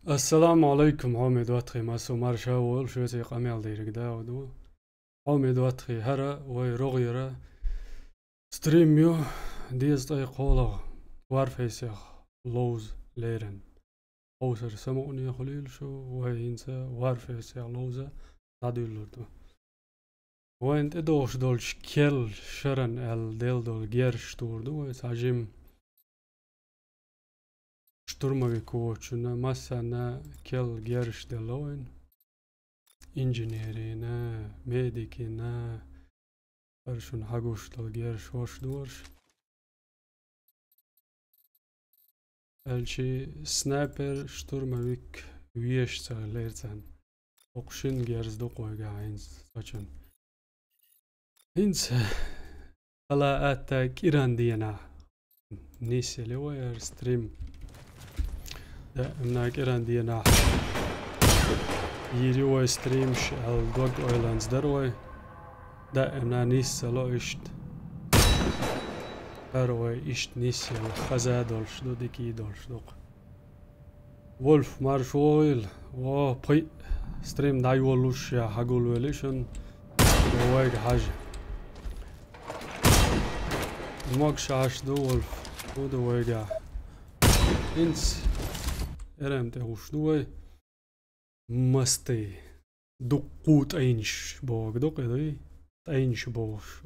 السلام عليكم عمد واتخي ما سومار شاول شو يسي قميل ديرك داودو عمد واتخي هرا ويروغيرا ستريميو ديز طي قولا وارفيسيخ لوز ليرن اوسر سموني خليل شو وينسا وارفيسيخ لوزا تادو لردو وين تدوش دولش كيل شرن ال ديل دول جيرش توردو ويساجيم штурмовик коучуна массана кел герш делоин инженерина медикина аршун хагуштал герш хош дурш элчи снайпер штурмовик виешца лерцан окшин герс до койга айнс сачан инс ала атак ирандиена нисели вайер стрим مناك إيران دينا يريوي ستريمش الدوغ أويلانز دروي دائما نيس لو إشت دروي إشت نيس الخزا دولش دو ديكي دولش دوق وولف مارشويل و بي ستريم دايولوش يا هاقول ويليشن دوايق حاجة موكش عاش دو وولف ودوايقا إنس إرام تهوش دوي مستي دقوت أينش بوغ دوق دوي أينش بوش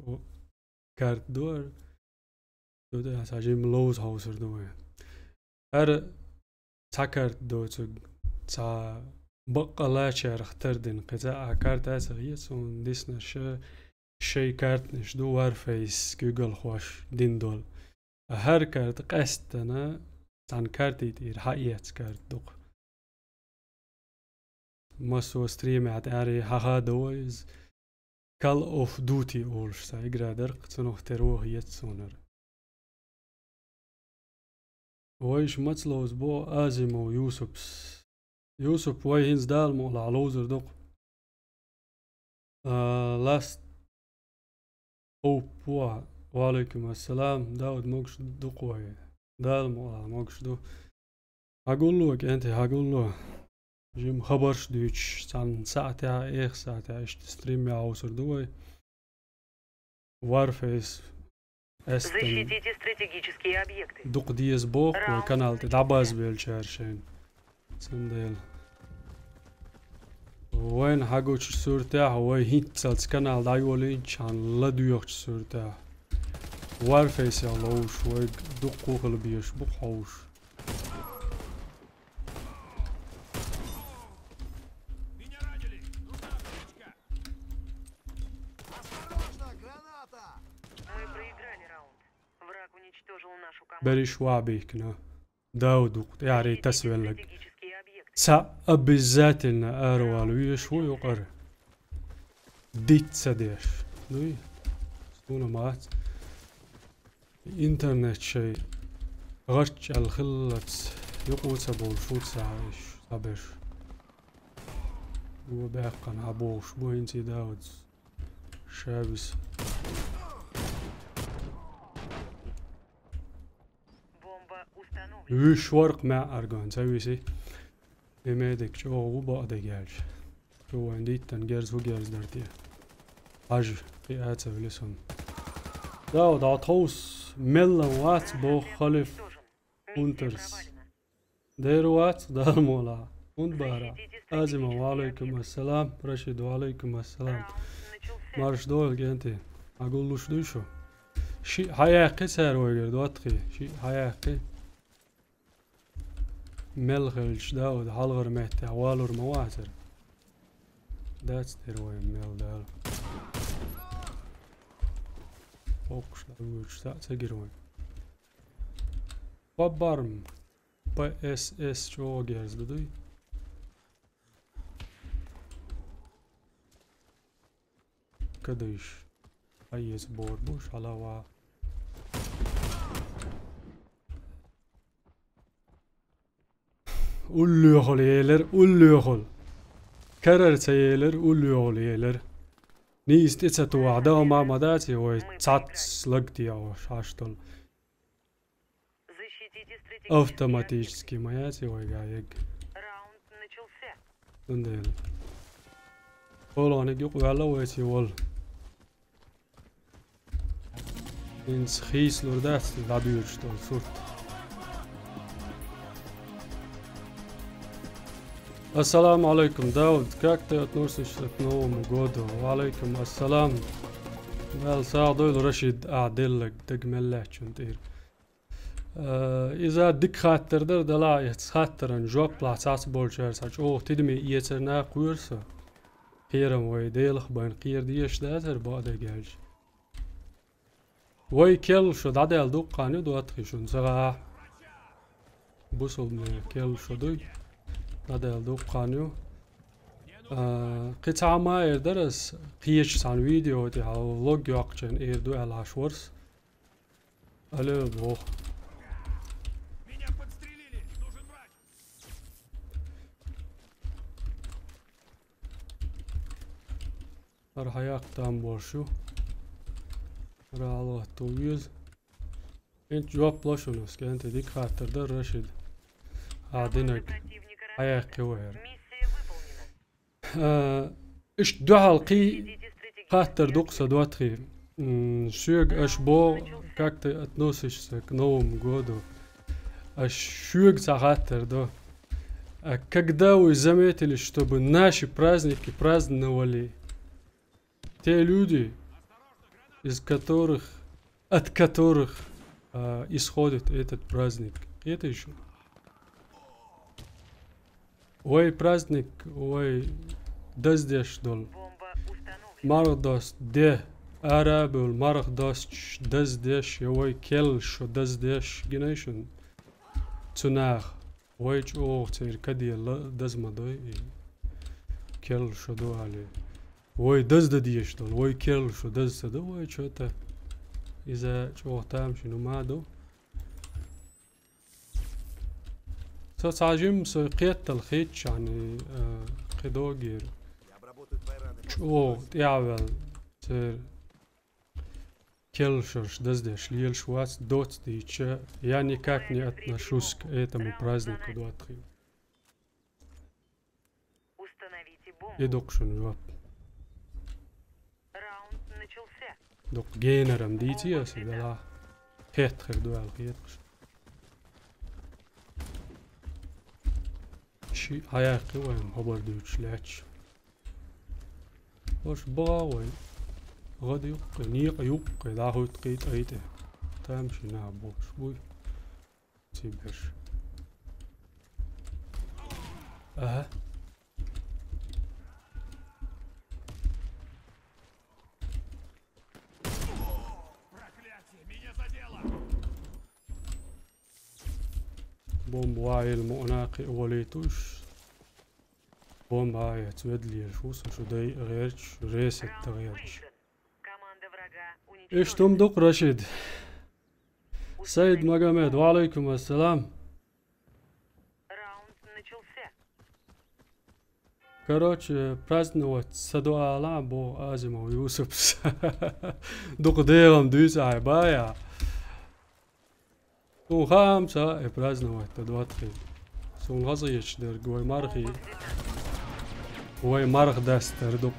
كارت دور دو ده ساجيم لوز هاوسر دوي هر تاكارت دو تا بقلا شار اختردن قطع كارت اسا يسون ديسنا شي كارت نش دو وارفيس جوجل خوش دين دول هر كارت قستنا تان كارتي تير حقيقة كارت دوق مسو ستريم عتاري حقا دويز كال اوف دوتي اولش سا اقرا درق تنوخ تروه يتسونر ويش متلوز بو ازيمو يوسف وي هنز دال مولا علوزر دوق لاست او بوا وعليكم السلام داود موكش دوق وي دال مولا موكش دو هقول لك انت هقول له جيم خبرش دوش سان ساعتها ايخ ساعتها اشت ستريم يا اوسر دوي وارفيس Защитите стратегические объекты. دوق ديز بوخ وكانال تدعباز بيلشارشين سنديل وين حقوش سورتاح وين هيت سالت كانال دايولين شان لدويوش سورتاح وارفيس يا لوش ويق دوق وخل بيش بوخوش بريش وابيكنا داود يعني تسويل لك سا بالذات لنا اروالويش ويقر ديت سديش دوي ستونا مات انترنت شيء غش الخلت يقوت سبول شوت ساعش صبش وباقا نعبوش بو انتي داود شابس وش ورق مع أرجان سويسي إمادك شو وبعد جالش شو عندي تنجرز وجرز درتيه حاج قيادة فلسهم داود عطوس ملا وات بو خلف أنترس دير وات دار مولا أنبارا أزم وعليكم السلام رشيد وعليكم السلام مارش دول جنتي أقول له شو شو شيء حياقي سار ويجر دواتخي شيء حياقي ملغلش داود حلغر مهتي عوالور مواتر داتس دير وين ميل دال فوقش داوش تا تجروين بابارم با اس اس شو جيرز دودي كديش ايس بور بوش على وا Ulluhol yeler, ulluhol. Karar yeler, ulluhol yeler. Niist itse tuada oma madati või tsats lõgti ja šaštol. Автоматически маяти või käig. دندل والله نجيق ولا ويتي وال إنس خيس لوردات لابيوش دول صورت السلام عليكم داود كاك تنورسش تنوم وجودو وعليكم السلام مال ساعدول رشيد أعدلك دقمل لك شنتير إذا دك خاطر در دلا يتخاطرن جواب لا تاس بولشر ساج أو تدمي يترنا قورسا خيرم ويديلخ بين قير ديش داتر بعد جالج وي كل شو دادل دوق قاني دوات خيشون سغا بوصل من كل شو دوي دادل دوق قانيو قطع ما يردرس قيش سان فيديو دي هاو لوج يوقجن ايردو الاشورس الو بو راح يقطع بورشو راح تويز انت جواب بلاشونوس كانت ديك خاطر در رشيد عادينك حياقي وير اش دعا القي خاطر دوقسا دواتخي شوق اش بو كاكت اتنوسش سك نوم جودو اش شوق ساعتر دو когда вы заметили, чтобы наши праздники праздновали те люди, от которых исходит этот праздник? Это еще. Ой, праздник, ой, dazdеш dol. Mardos de Arabul mardos dazdeš, oi kel sho dazdeš generation. Tunach, oi o tsir kadi dazmadoy kel sho do ali. Ой dazdadish dol, oi kel sho dazdado, oi chota. إذا شوختام شنو ما دو تعجم سقيت الخيط يعني قدوغير شو تعمل تر كلشرش دزدش ليل شوات دوت ديتشا يعني как не отношусь к этому празднику дуатхи идокшун жвап دوك جينرم ديتي يا سيدي لا هيت خير دوال هيتش شي هياقي وين هبر دوتش لاتش وش بغا وين غادي يقي نيق يقي دا هو تقيت ايته تمشي نعبو شوي تيبرش بوم واعي المؤناقي وليتوش بوم واعي تودلي شوس شو داي غيرش ريست تغيرش ايش تمدق رشيد سيد مقامد وعليكم السلام короче праздновать садуала бо азимо Юсупс док делам дюса бая تو خمسة إبرازنا وتدواتخي سون غزيش در جوي مرخي وي مرخ دستر دوك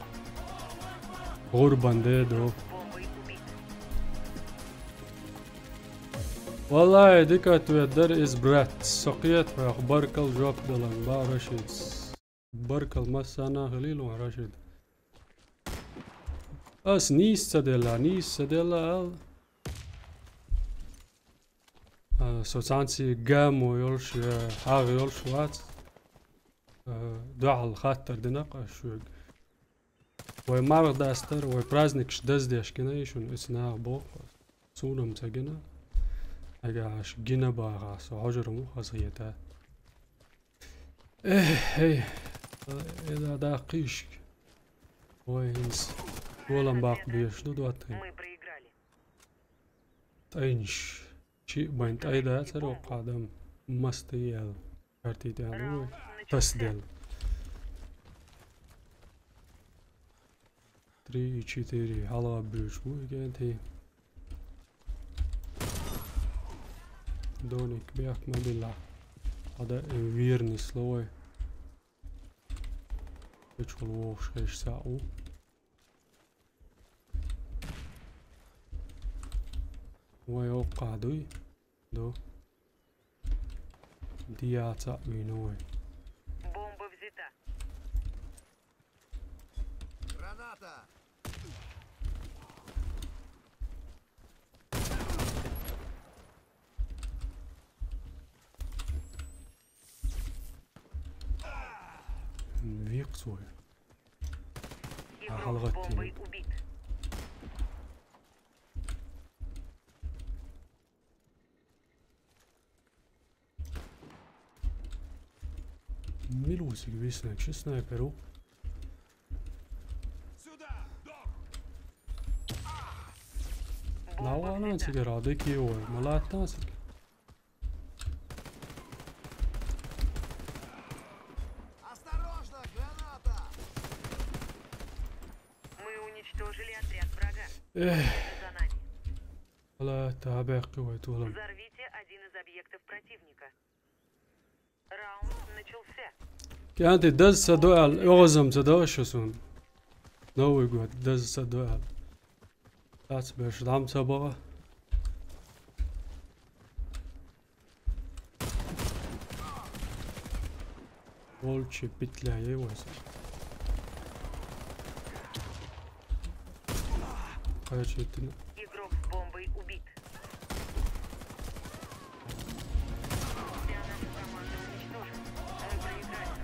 غربان دو والله ديكا تويدر إز برات سقيت في أخبارك الجواب دلان با رشيد بركل مسانا خليل ورشيد أس نيس سدلا سوسانسي جامو يولش حاغ يولش وات دعا الخاطر دناق شوق وي مارغ داستر وي برازنك دزديش كنا يشون اسنا بو سونم تاجنا اجاش جنا باغا سو عجرمو خاصيتا ايه اذا داقيش وينس ولم باق بيش دواتين تاينش شي بنت ايدا سرو قادم مستيال كارتي دالو تسدل 3-4 هلا بيش بو جانتي دونك بياك ما بالله هذا ويرني سلوي Taču lošais savu. Vai qadui do diaca vinoi. Бомба взята. Граната! Век свой. Игрок с бомбой убит. Milusik visnek, še snajperu. Сюда! Док! Nav anācik rādi kīvoja, malēt nācik. Осторожно! Граната! Мы уничтожили отряд врага. Эх, За нами. malēt tā bēqi vai tūlam. Взорвите один из объектов противника. Раунд начался. Kēnti daz sadoēl, ozam sadošasun. Nav igot, daz sadoēl. Tāds bēš dām sabağa. Volči pitļāja ivos. Kačītina. Игрок с бомбой убит. Вся наша команда уничтожена. Мы проиграли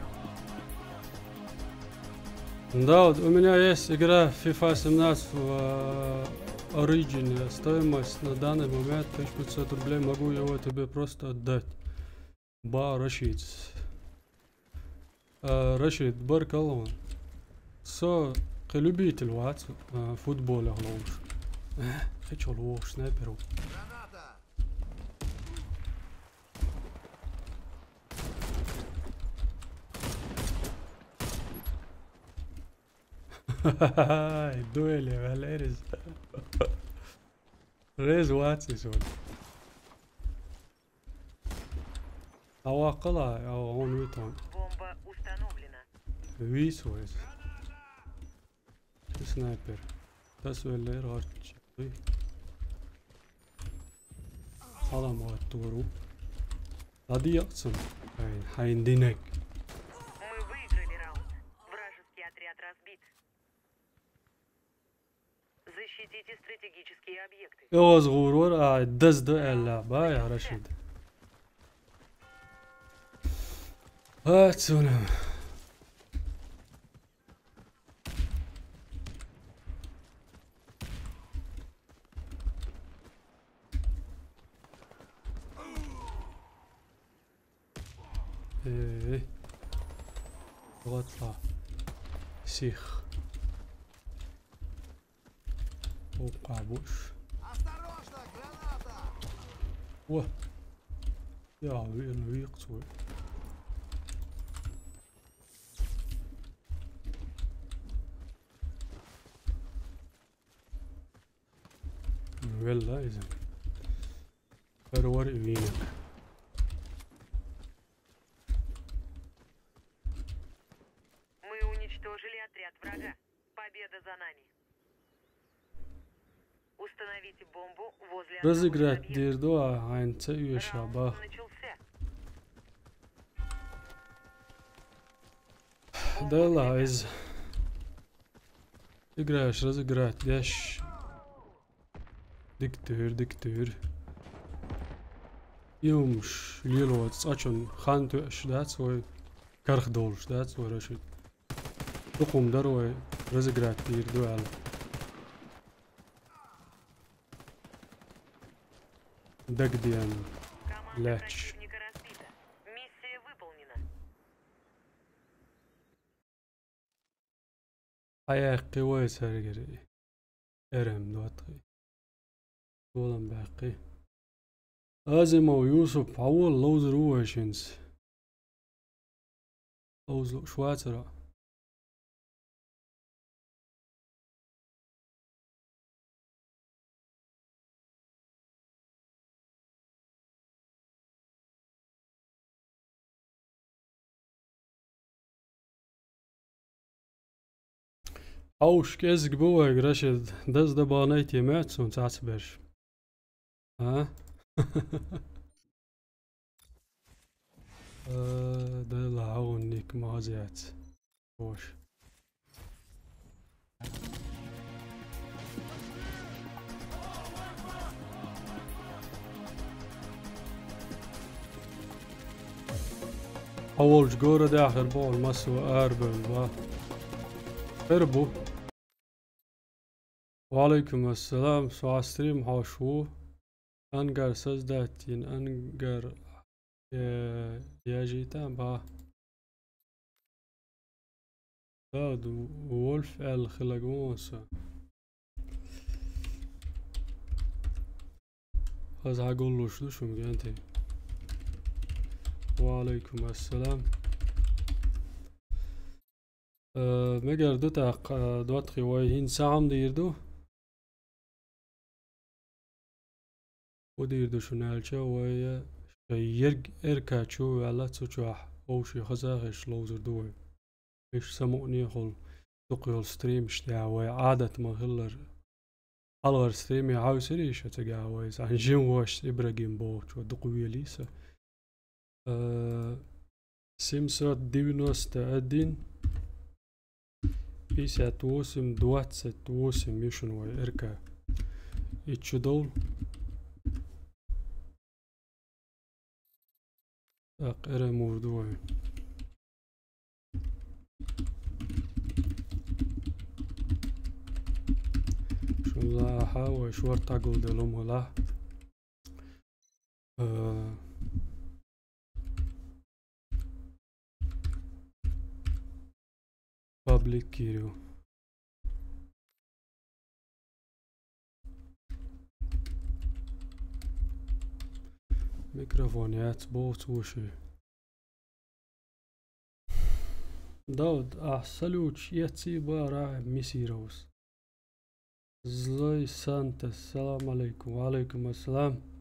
раунд. Да, вот у меня есть игра FIFA 17 в Origin. Стоимость на данный момент 1500 рублей. Могу его тебе просто отдать. Ба, Рашид. Рашид, Баркалон. Со, любитель вац футбола главуш. Хочу луш, снайперу. Граната! Dueli vēl eres. Reiz vācis un. Ava qalā, ava on viton. Бомба установлена. Visu es. Sniper. Tas vēl ir arči. Adam var turu. Hadi yaksın. Hain dinek. Мы выиграли раунд. Вражеский отряд разбит. Защитите стратегические объекты. Yoğuz vurur. Ay dızdı elle. Ya Rashid. Evet sonum. غطى سيخ وقابوش Осторожно! Граната! واه يا وين يقصوي ولا إذا فرور يمينك Мы уничтожили отряд врага. Победа за нами. Установите бомбу возле одного из разыграть объектов. дирдо عين تسوي شابه Раунд начался. ده اللي عايز تقراش разыграть ليش دكتور يومش ليلو تصاشون خانتو اشدات وي كرخ دولش دات ورشد تقوم دروي разыграть ديردو على دقديان Команда Ляч. противника разбита. Миссия выполнена. حياقي ويسرقري ارم دواتقي دولم باقي لازم يوسف عول لوز روشنز لوز شواترا Ausch kes geboeg rashid das da banait yemet son tatsbersh. ها ده العونك ما زيت وش أول جورة ده آخر بول مسو أربن با أربو وعليكم السلام سو ستريم هاشو أنجر سزداتين أنجر يجيتان با داد وولف الخلاقونسا از هقول له شو میگه انت وعليكم السلام مگر دو تا دوات خواه هین سام دیردو و دیردو شنالچه و يرج إركاتشو ولا تشوح أو شي خزاغش لوزر دوي إيش سموني خل تقيل ستريم شتاوي عادة ما هلر هلر ستريم يعاو سريش تجاوي عن جيم واش إبراهيم بوش ودقوي ليسا سيمسات دينوس تأدين بيسا توسم دواتس توسم يشنوي إركا يتشدول أقرأ موضوعي شو لا أحاول شو تقول دلهم ولا public كيرو ميكروفونيات بوت وشي داود أحسلوش يتسي بارع ميسيروس زلي سانتا السلام عليكم وعليكم السلام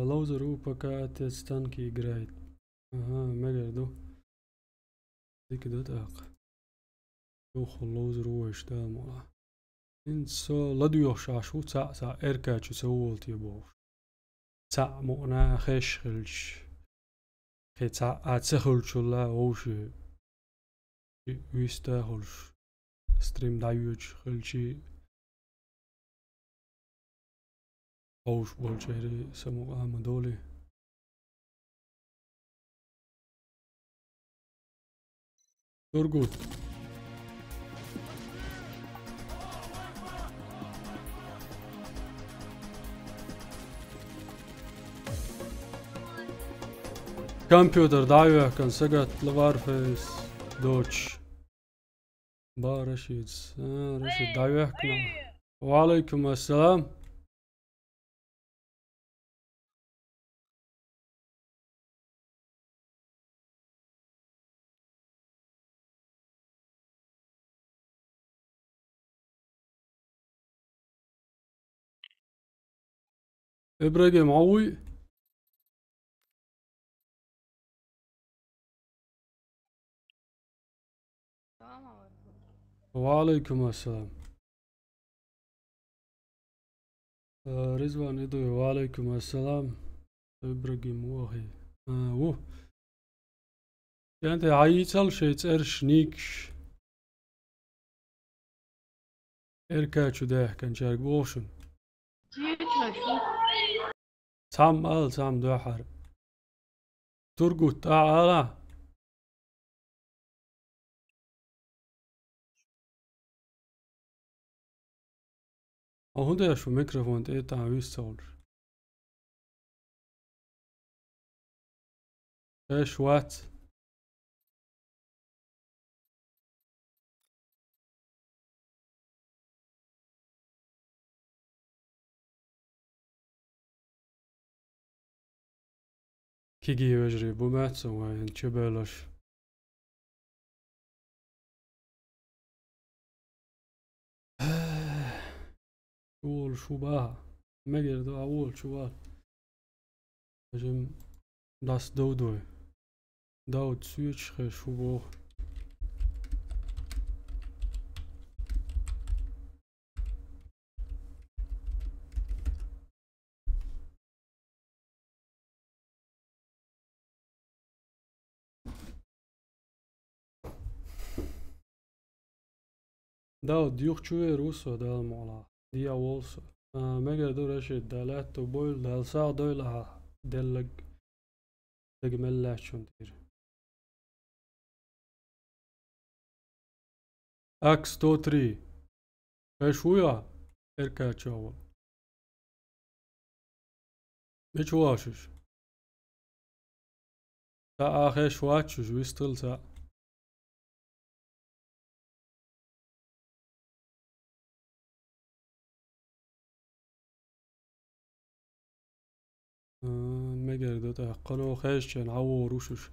لوزر روبا تستنكي جرايد مجردو ديك دو داق يوخل لوزر وش دامولا إنسو لديو شاشو تا إركاتشو سوولتي بوش تا مؤنا خشخلش خي تا أتسخلشو لا ووشي ويستاخلش ستريم دايوش خلشي أوش بولشهري سمو آمدولي ترقود كمبيوتر دايوه كان سقط لفارفيس دوتش با رشيد رشيد دايوه كنا وعليكم السلام إبراهيم عوي وعليكم السلام رضوان إدوي وعليكم السلام إبراهيم وهي وه يعني عيتل شيت إرش نيكش إركاتشو ده كان شارك بوشن تام دوحر ترقود تعالى هوندا شو ميكروفون تاع ويستول ايش وات كيجي يجري بومات وين تشبلش أول شو بها مجر دو أول شو بها جم داس دودوي داود سويتش خشو بو داود ديوخ شوي روسو دال مولا ديا وولسو مگر دو رشد دالات تو بويل دال ساع دويلها دلق دقملا شون دير اكس تو 3 خشويا اركا تشاول مش واشش تا اخش واتشش ويستل تا مگر دو تا قنو خش نعو روشش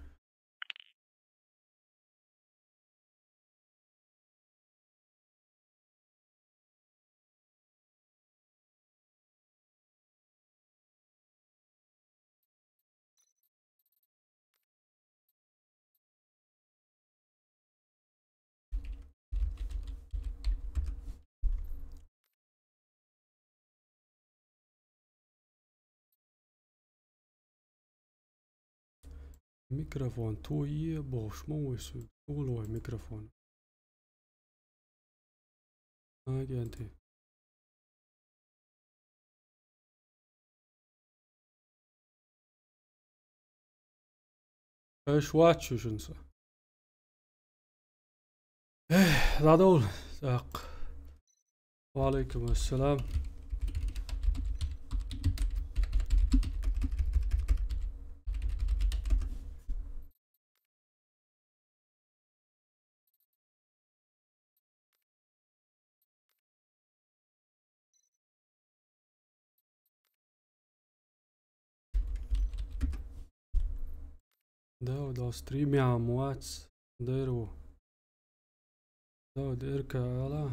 ميكروفون تو يبوش مو يسوي قولوا ميكروفون هاي انت ايش واتشو شنسا دادول داق وعليكم السلام داود ستريم يا عم واتس دايرو داود اركا على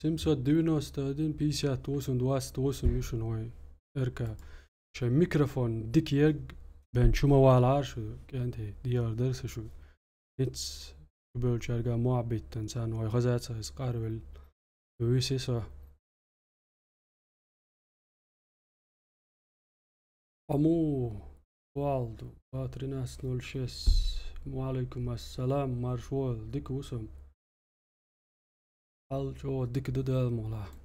سيمسو دينو استادين بيسيا توسن واس توسن مشون هاي اركا شي ميكروفون ديك يرق بين شو موال عارشو كانتي ديار درس شو اتس بول شارقا معبيت تنسان وي غزات سقارول ويسيسا امو والدو باتريناس 06 وعليكم السلام مارشوال ديك وسم الجو ديك ددال مولا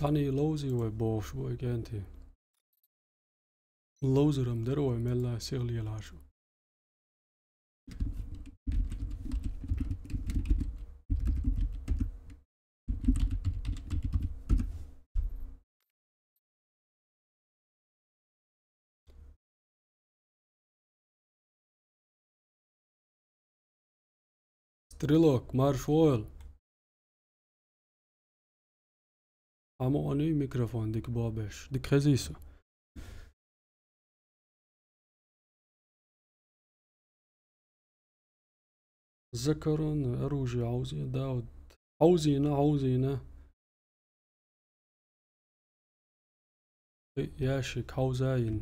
تاني لوزي وبوش وكانتي لوزرم درو ملا سيغلي العشو ستريلوك مارشوال اما اني ميكروفون ديك بابش ديك خزيسو ذكرون اروجي عاوزين داود عاوزينا ياشك عاوزاين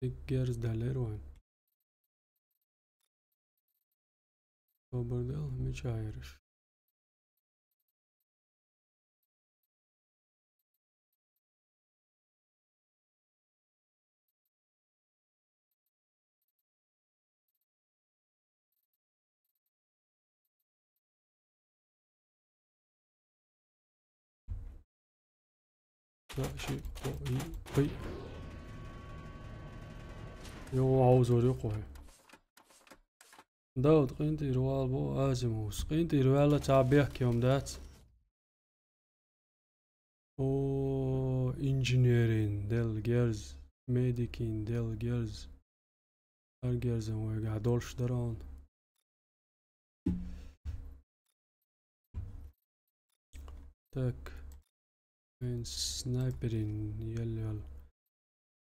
ديك جيرز داليروين وبردل مش عايرش لا شيء قوي يو عاوزو ريقوي داود قينتي روال بو ازموس قينتي روالا تعبيح يوم دات او انجينيرين ديل جيرز ميديكين ديل جيرز الجيرز وقاعدولش درون تاك وين سنايبرين يلا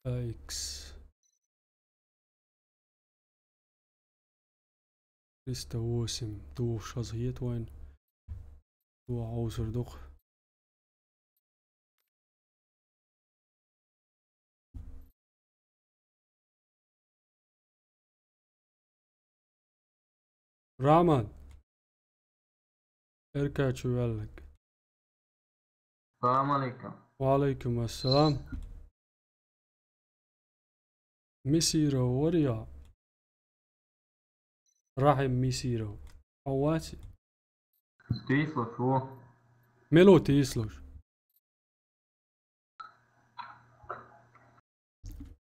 اكس لسه وسم دو شظيت وين دو عوزر دوخ رامان اركع شو قالك السلام عليكم. وعليكم السلام ميسيرو وريا رحم ميسيرو عواتي Стисло шо? ميلو تيسلوش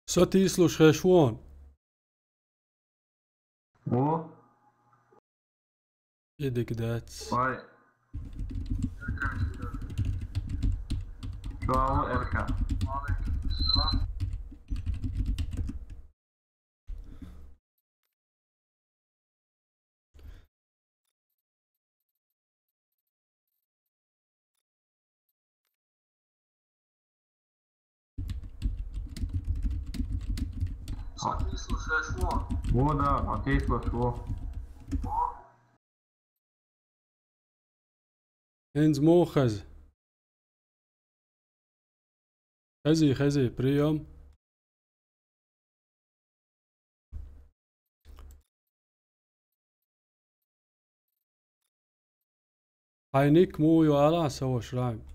سو تيسلوش خشوان О, ايدك دات ой. Шо ало Эрка? О, да, Матейсло шо? انز مو خز خزي بريوم هاينيك مو يوالا سوا شرايم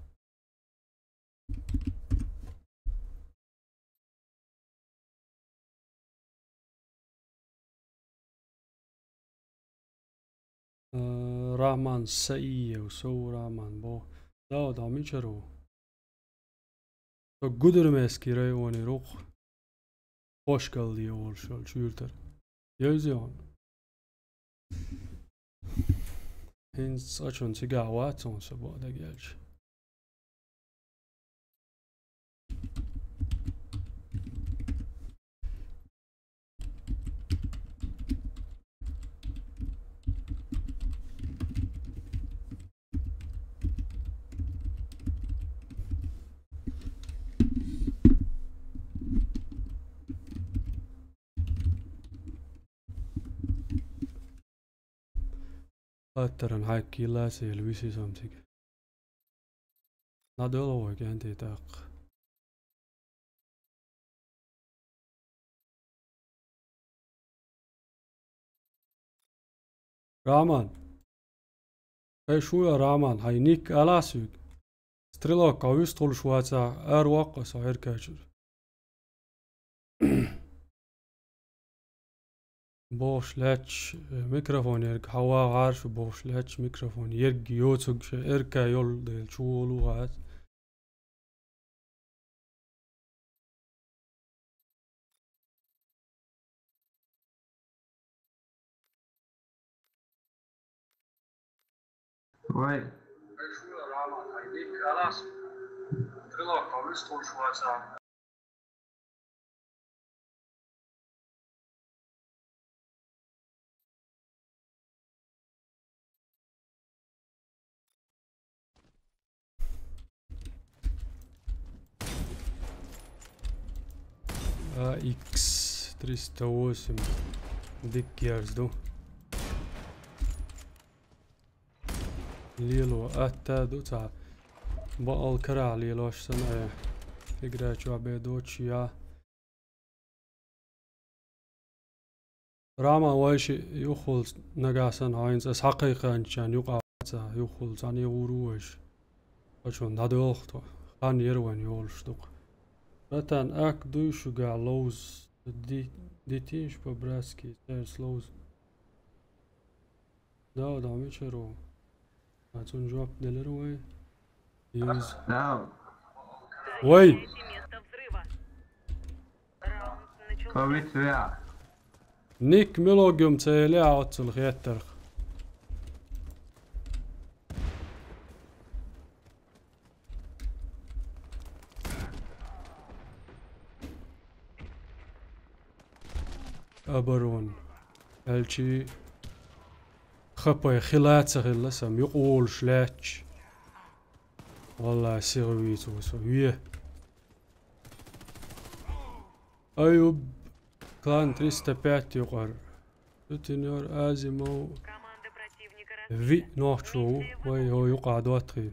رامان سئية وسو رامان بو لا دامي چرو تو قدر ماسكي رايواني روخ خوش قلدي اول شال شويرتر يوزيون هنز açon cigaret on så var det gälch Ajattelen haikkiin läsiä lysi samsik. Nadolo oikein tiitak. Raman. Hei shuja Raman, hai nik äläsyk. Strilokka ystol shuatsa ärwaqqasa erkäysyr. بوش لاتش ميكروفون يرك هوا عارف بوش لاتش ميكروفون يرك يوتسوك إركا يول ديل شو لغات Ой. X 308 ديك يارزدو ليلو أتادو تا بقى الكرع ليلوش سنة فكرة شو عبيدوش يا راما وايش يخل نجاسن هاينز اس حقيقة انشان يقع يخل زاني غروش وشون دادو اختو خان يروان يولشتوق رتان اك دوشو قاع لوز دي تيش ببراسكي سيرس لوز دا دامي چرو هاتون جواب دلروي يز Да, وي Место взрыва. Раунд начался. повитвя. نيك ملوجيوم تيلي عوتل خيتر أبرون الشي خبا خلات سغل لسم يقول شلاتش والله سيغويت وسويه أيوب كان 305 يقر سوتينيور أزيمو Команда противника في разбита. نوحشو وي هو يقع دواتخي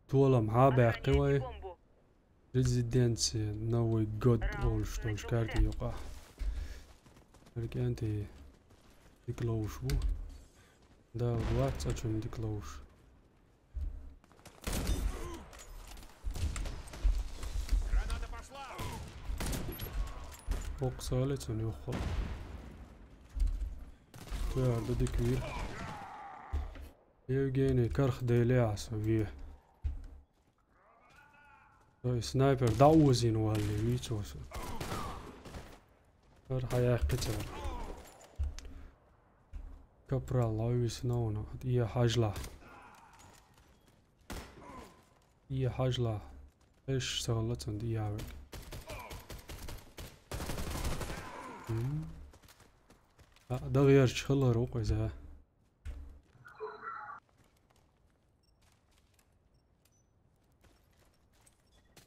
طولا مع باقي Охраняйте وي бомбу. ريزيدنسي نوي جود أول شتوش كارتي يقع كارتي ديكلوش بو دا وات أشون ديكلوش Граната пошла! فوق سالتون يخل تعرض ديكوير يوجيني كرخ ديلي عصبيه سنايبر دعوزين واللي ويتوس فرح يا قتل كبر الله يسنونا هي حاجلة هي حاجلة ايش شغلتهم دي ياوك ده غير شغله روق إذا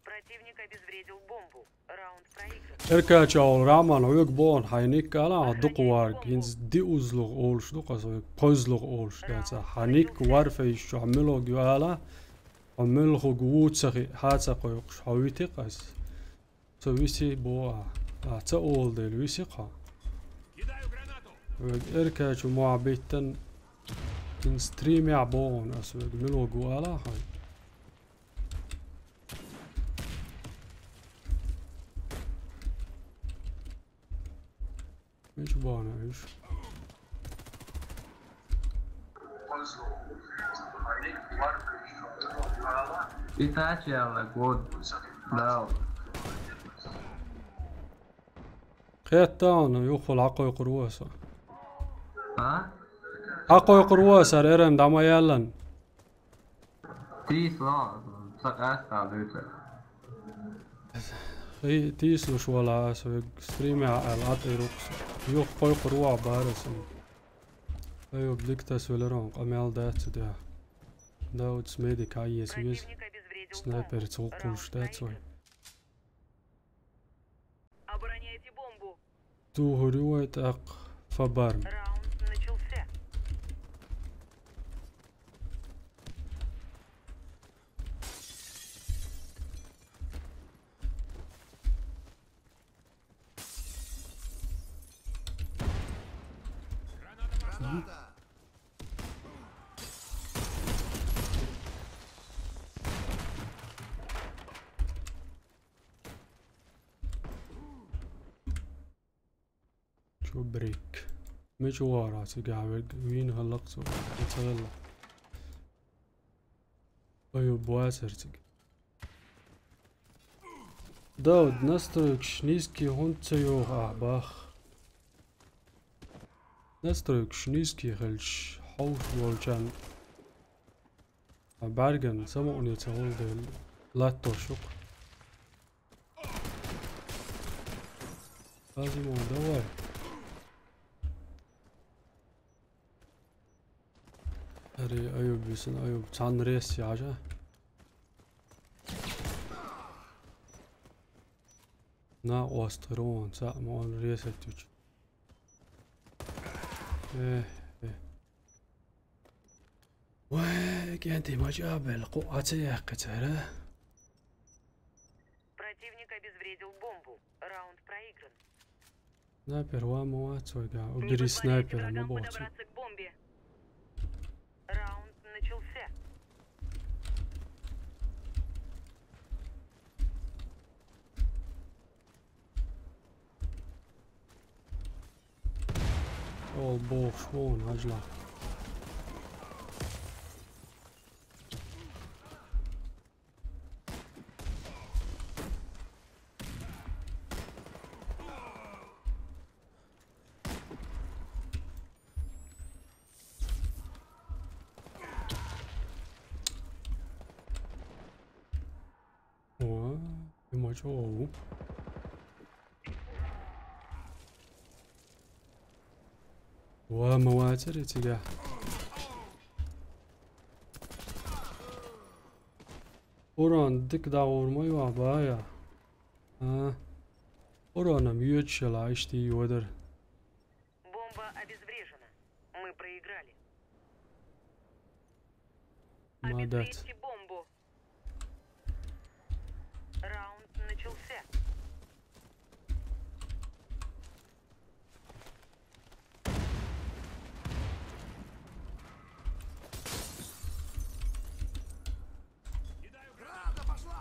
Противник обезвредил бомбу. Раунд проигран. إركا تشاول رامان ويك بون حينيك أنا دق وارك ينز دي أزلغ أولش دق أصويك بوزلغ أولش داتا حنيك وارفي شو عملو جوالا عملو جوود سخي حاتsa قيقش حويتي قاس سويسي بوا تأول ديل ويسي قا Кидаю гранату! ويك إركا شو معبيتن in stream يعبون أسويك ملو جوالا هاي مش بانا ايش Itachi ela good. Não. خيتان يوخل عقو قرواسا Hã? عقو قرواسا إيرن دعما يالن Tis lá. Esta luta. هي تيسلو شوالا أسويك ستريم العط إيروكس يوخ قوي قروا بارسن أيوة بليكتاس ولرون قميال داتس ده داود سميدي كايس ويز Противник обезвредил سنايبر бомбу. تسوقوش داتس وي Обороняйте бомбу. تو هريوة أق فبارم Раунд начался. Граната! شو بريك مش ورا سقاعد وين هلقت يتغلى أيوة بواسر تق داود نسترك شنيسكي هونت يوغ باخ نسترك شنيسكي خلش حوش والجان بارجن سمعني تقول دل لا تشق لازم ادور أري أيوب بيسن أيوب تان ريس يا عجا نا واسترون سا مون ريس تيج إيه وكانتي ما جاب القوة يا قتالة Противник обезвредил бомбу. Раунд проигран. سنايبر واموات وقع Не وقري позволяйте سنايبر врагам مبوت подобраться к бомбе. Раунд начался. أول بوخ شلون عجلة ما جو ومواتر تجاه Oran dik da vurmayı var baya. Ha. Oran'ım yüçela işte yodur. Бомба обезврежена. Мы проиграли. Madet. Обезвредьте бомбу. Раунд начался. Кидаю граната пошла!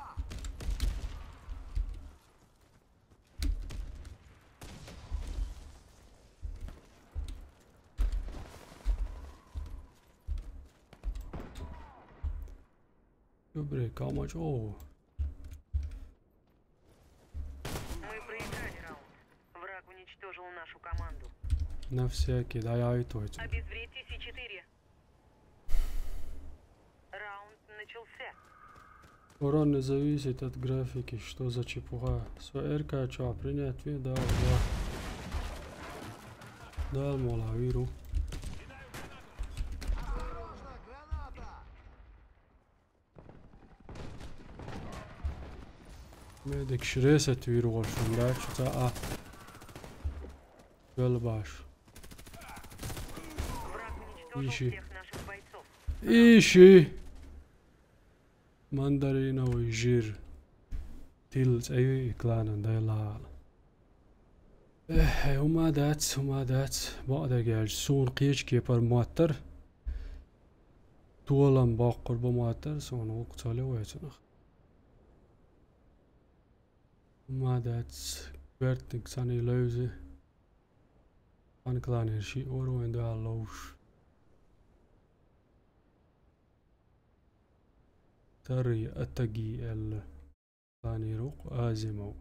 Göbrek amaç o. Мы проиграли раунд. Враг уничтожил нашу команду. Nefse ki dayağı toydu. Обезвредьте С4. Раунд начался. Oran ne зависит от графики, что за чепуха. СРК что, принять вид, да, да. Да, мола, виру. Осторожно, граната! Medik şireset viru olsun da şu ta Göl baş. Враг уничтожил Ищи. всех наших бойцов. İşi. Mandarina o jir. Tils evi klanen dayla. Humadat. Ba'da gel son qiyish kepar muattar. Tuolan baqur bu muattar son uqtali waytnaq. Humadat vertik sani leuze. An klaner shi oro en da loos. تري أتقي ثاني روق آزمو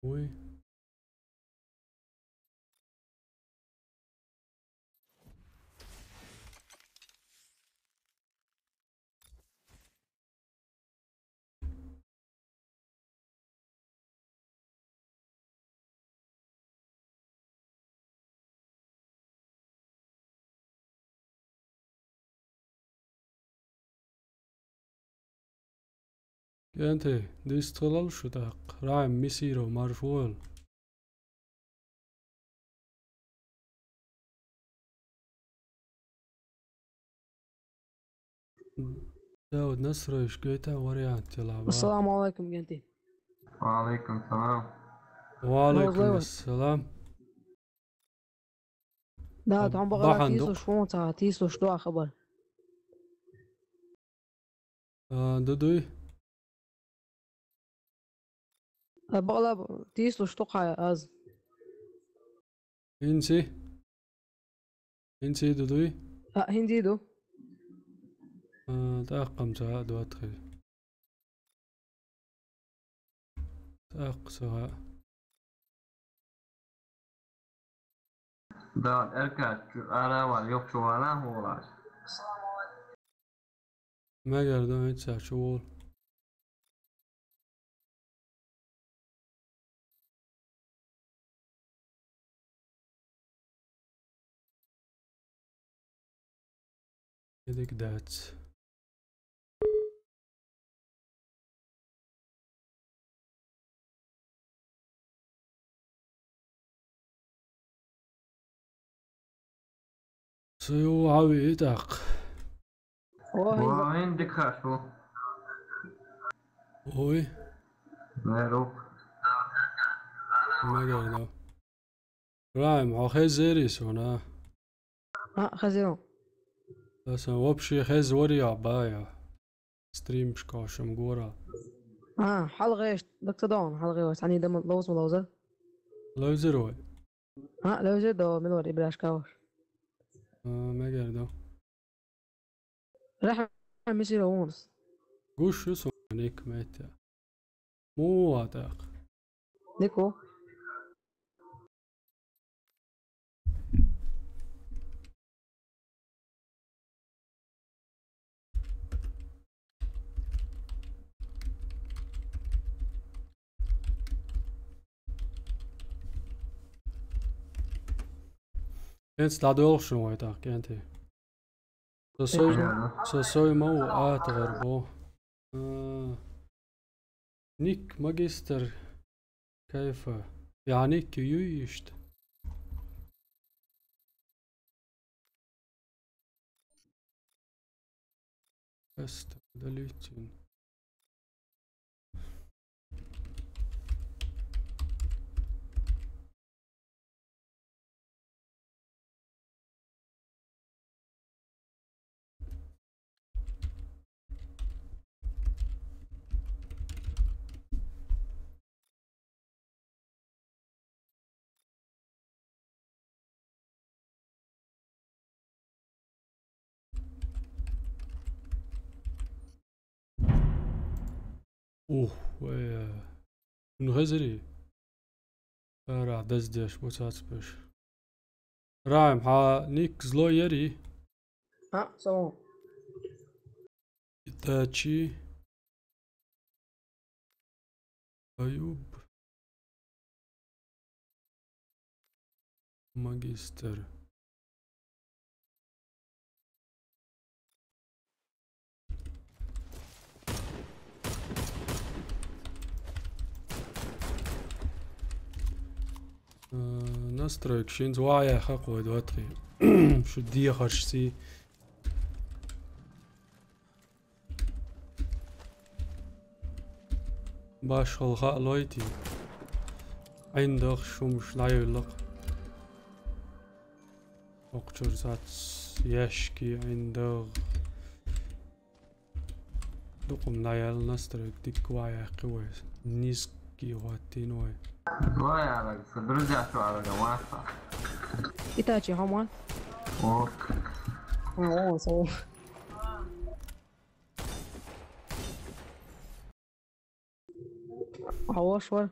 وي انت دي استغلال شو داق راعم مسيرو مرفول داود نصر ايش قيتا وريات تلعب السلام عليكم جنتي. وعليكم السلام. وعليكم والله. السلام. Da, طب عم بقرا بحن تيسو دق. شو تيسو شو خبر. دودوي بقرا تيسو شو از. انسي دودوي هندي دو. تاقم ساعة دواتخي تاق ساعة داود اركع ara var yok çuvara hoğlar. ما قردم هيتسا شغل يدك دات سيو عوي تاق وين دكها شو؟ هوي نروح. ما قردم رايم عخي زيريس هنا خزيرو. بس وبشي خيز وريا بايا ستريم شكاشم قورا حلقة ايش بدك تدون حلقة ايش يعني دم لوز ملوزر. لو زروي لوزر دو ملوري بلاش كاوش. ما قردم راح مسيرو ونص. قوش يسو نيك ميتا مو واتاق نيكو. انت تلعدول شنو واتاق انتي سوي مو اتغربو نيك ماجستر كيف يعني كيويشت استدليتين ويا من غزري راح دزدش بوتاتبش راعم ها نيك زلو يري سو إتاتشي أيوب ماجستر نسترك شينز واعي خاقو دواتري شو دي خرشتي باش خلقاء لويتي عندك شو مش لايلق وقتر زات يشكي عندك دقم لايل نسترك ديك واعي قويس نيسكي واتين واي واي على برجع شو على جواسة إيتاتشي همان سو شوي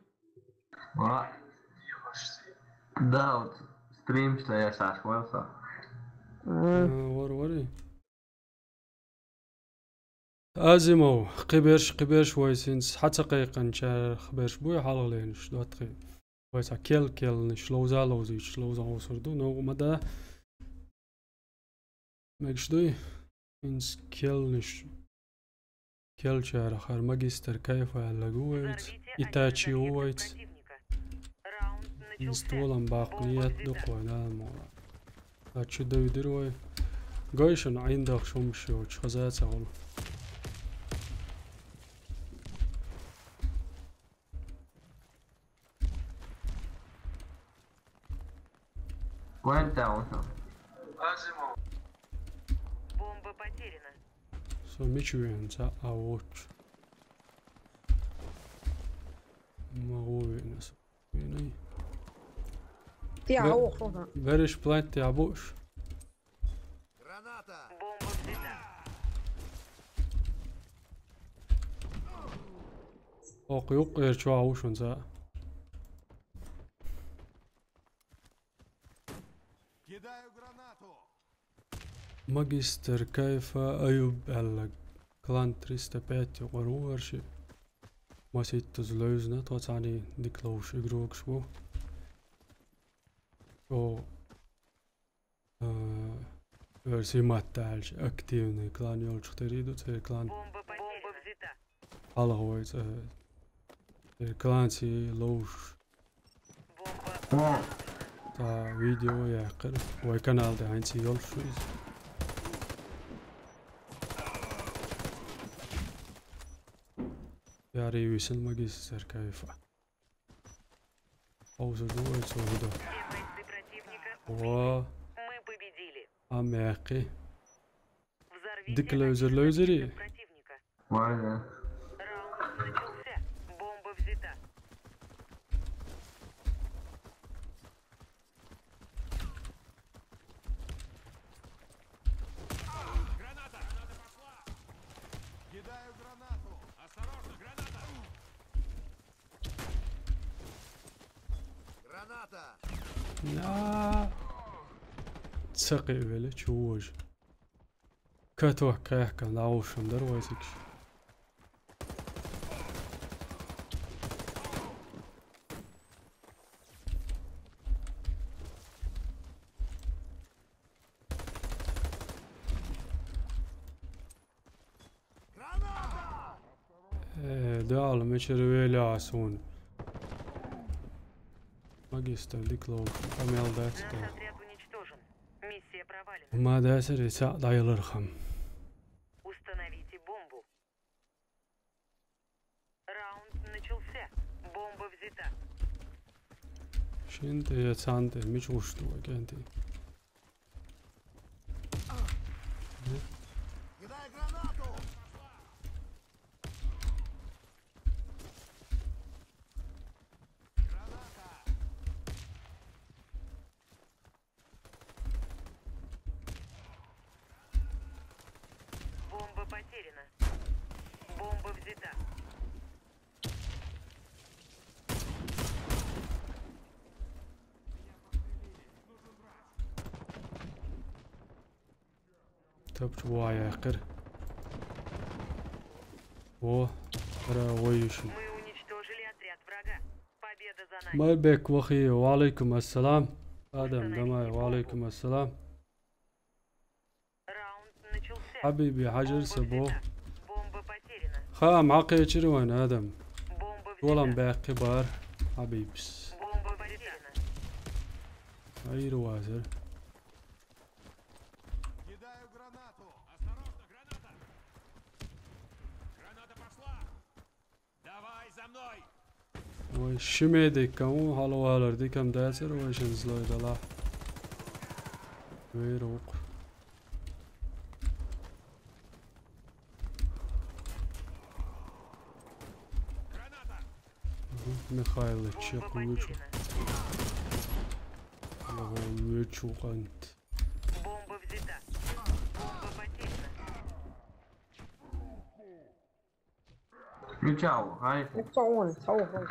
داوت ستريم شتايا ساعة ويلسا وري ازيمو قبرش ويسينس حتى قيقن خبرش بوي حلالينش دواتري ويسا كيل نش لوزا لوزيش لوزا وصردو نو مدى مكشدوي انس كيل نش كيل شار خار ماجستر كيف على جويت إتاتشي ويت انستولن باقنيات دقونا المورا هاتشو دو يدروي قايشن عندك شمشي وش خزات اول وين تعوشو Бомба потеряна. سو ميشوين تا اووش مغوي نسو ويني تيا خوفا برش بلانت يا بوش Граната! Бомба взята. اوق يرشوا اوشون زا Кидаю гранату! ماجستر كيف ايوب على كلان 305 وقرورشي ما سيتز لوزنا توتاني ديكلوش اجروك شو او версимат дальше активный клан ёлч тыридут клан Бомба взята. алгойц кланси лоуш Бомба. та видео яқыр вай канал да анси ёлч ياري ويسن магистр кайфа аузу дует суда Все бойцы противника о мы победили. амеқи Взорвите Диклозер-лозери. объект противника. واي Раунд начался. Бомба взята. Кидаю гранату! Осторожно, граната! Граната! لا تسقي بله تشوج كاتوح كيحكا نعوشم درويسكش Граната! Ideāli, viņš ir vēļās un... Магистр диклоу, камелдец Наш то. отряд уничтожен. Миссия провалена. وما داسر يساع دايل رخم. Установите бомбу. Раунд начался. Бомба взята. شنت يتسانت مش وشتو كنتي. Кидай гранату! Граната! Бомба потеряна. Бомба взята. طب شو يا اخر. او ترى ويشو. Мы уничтожили отряд врага. Победа за нами. مالبك وخي وعليكم السلام. آدم دماي وعليكم السلام. Раунд начался. حبيبي حجر Бомба سبو. взята. Бомба потеряна. خام عقي وين آدم. Бомба والله взята. باقي بار حبيبس. Бомба потеряна. اي روازر. Кидаю гранату! Осторожно, граната! Граната пошла! Давай за мной! وشميدي كم هالو هالر دي كم داسر وشنز لو دلا. ويروق. Граната! ميخايل Бомба تشيق ويشو. потеряна. ويشو قنت. Бомба взята. Бомба потеряна. Включал, ай. Вон, вон.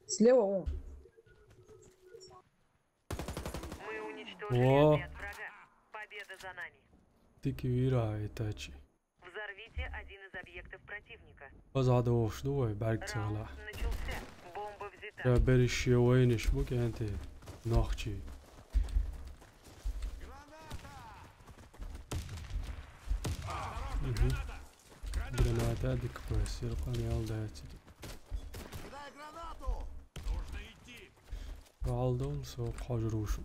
Слева вон. Мы уничтожили О. отряд врага. Победа за нами. تيكي ويرا يتاچي. Взорвите один из объектов противника. بزعد وشدوه بعد سغلا. Раунд начался. Бомба взята. يا بريش وينش بوك انت ناخشي. Граната! جرانات اديك بس يلقاني يالداتي. Кидай гранату! Нужно идти! وعالدول سو قاجروشو.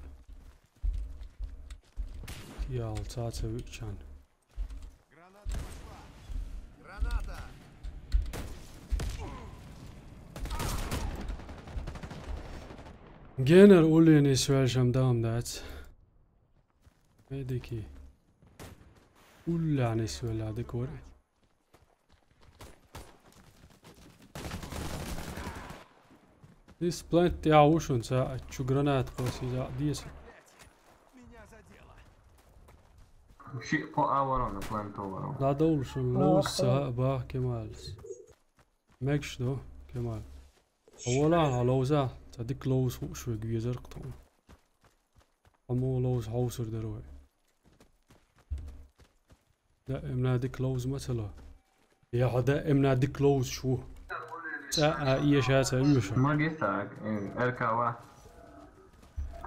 يال تاتا ويكشان. Граната пошла! Граната! جينر قولي اني سؤال شمدام دات. هيديكي. قول يعني سؤال هذيك وري. This plant يعوشون ساعة شو جرانات قوسي ساعة ديس. Меня задело! Shit put hour on the plant over. لا دول شو لوز ساعة با كمال. ماكش دو كمال. أولا لوزا تديك لوز هو شو جيزر قطعون. أمو لوز حوسر دروي. دائما ديك لوز مثلا. يا دائما ديك لوز شو. ساعة إيه شاسة يوشا. Magister, RK1.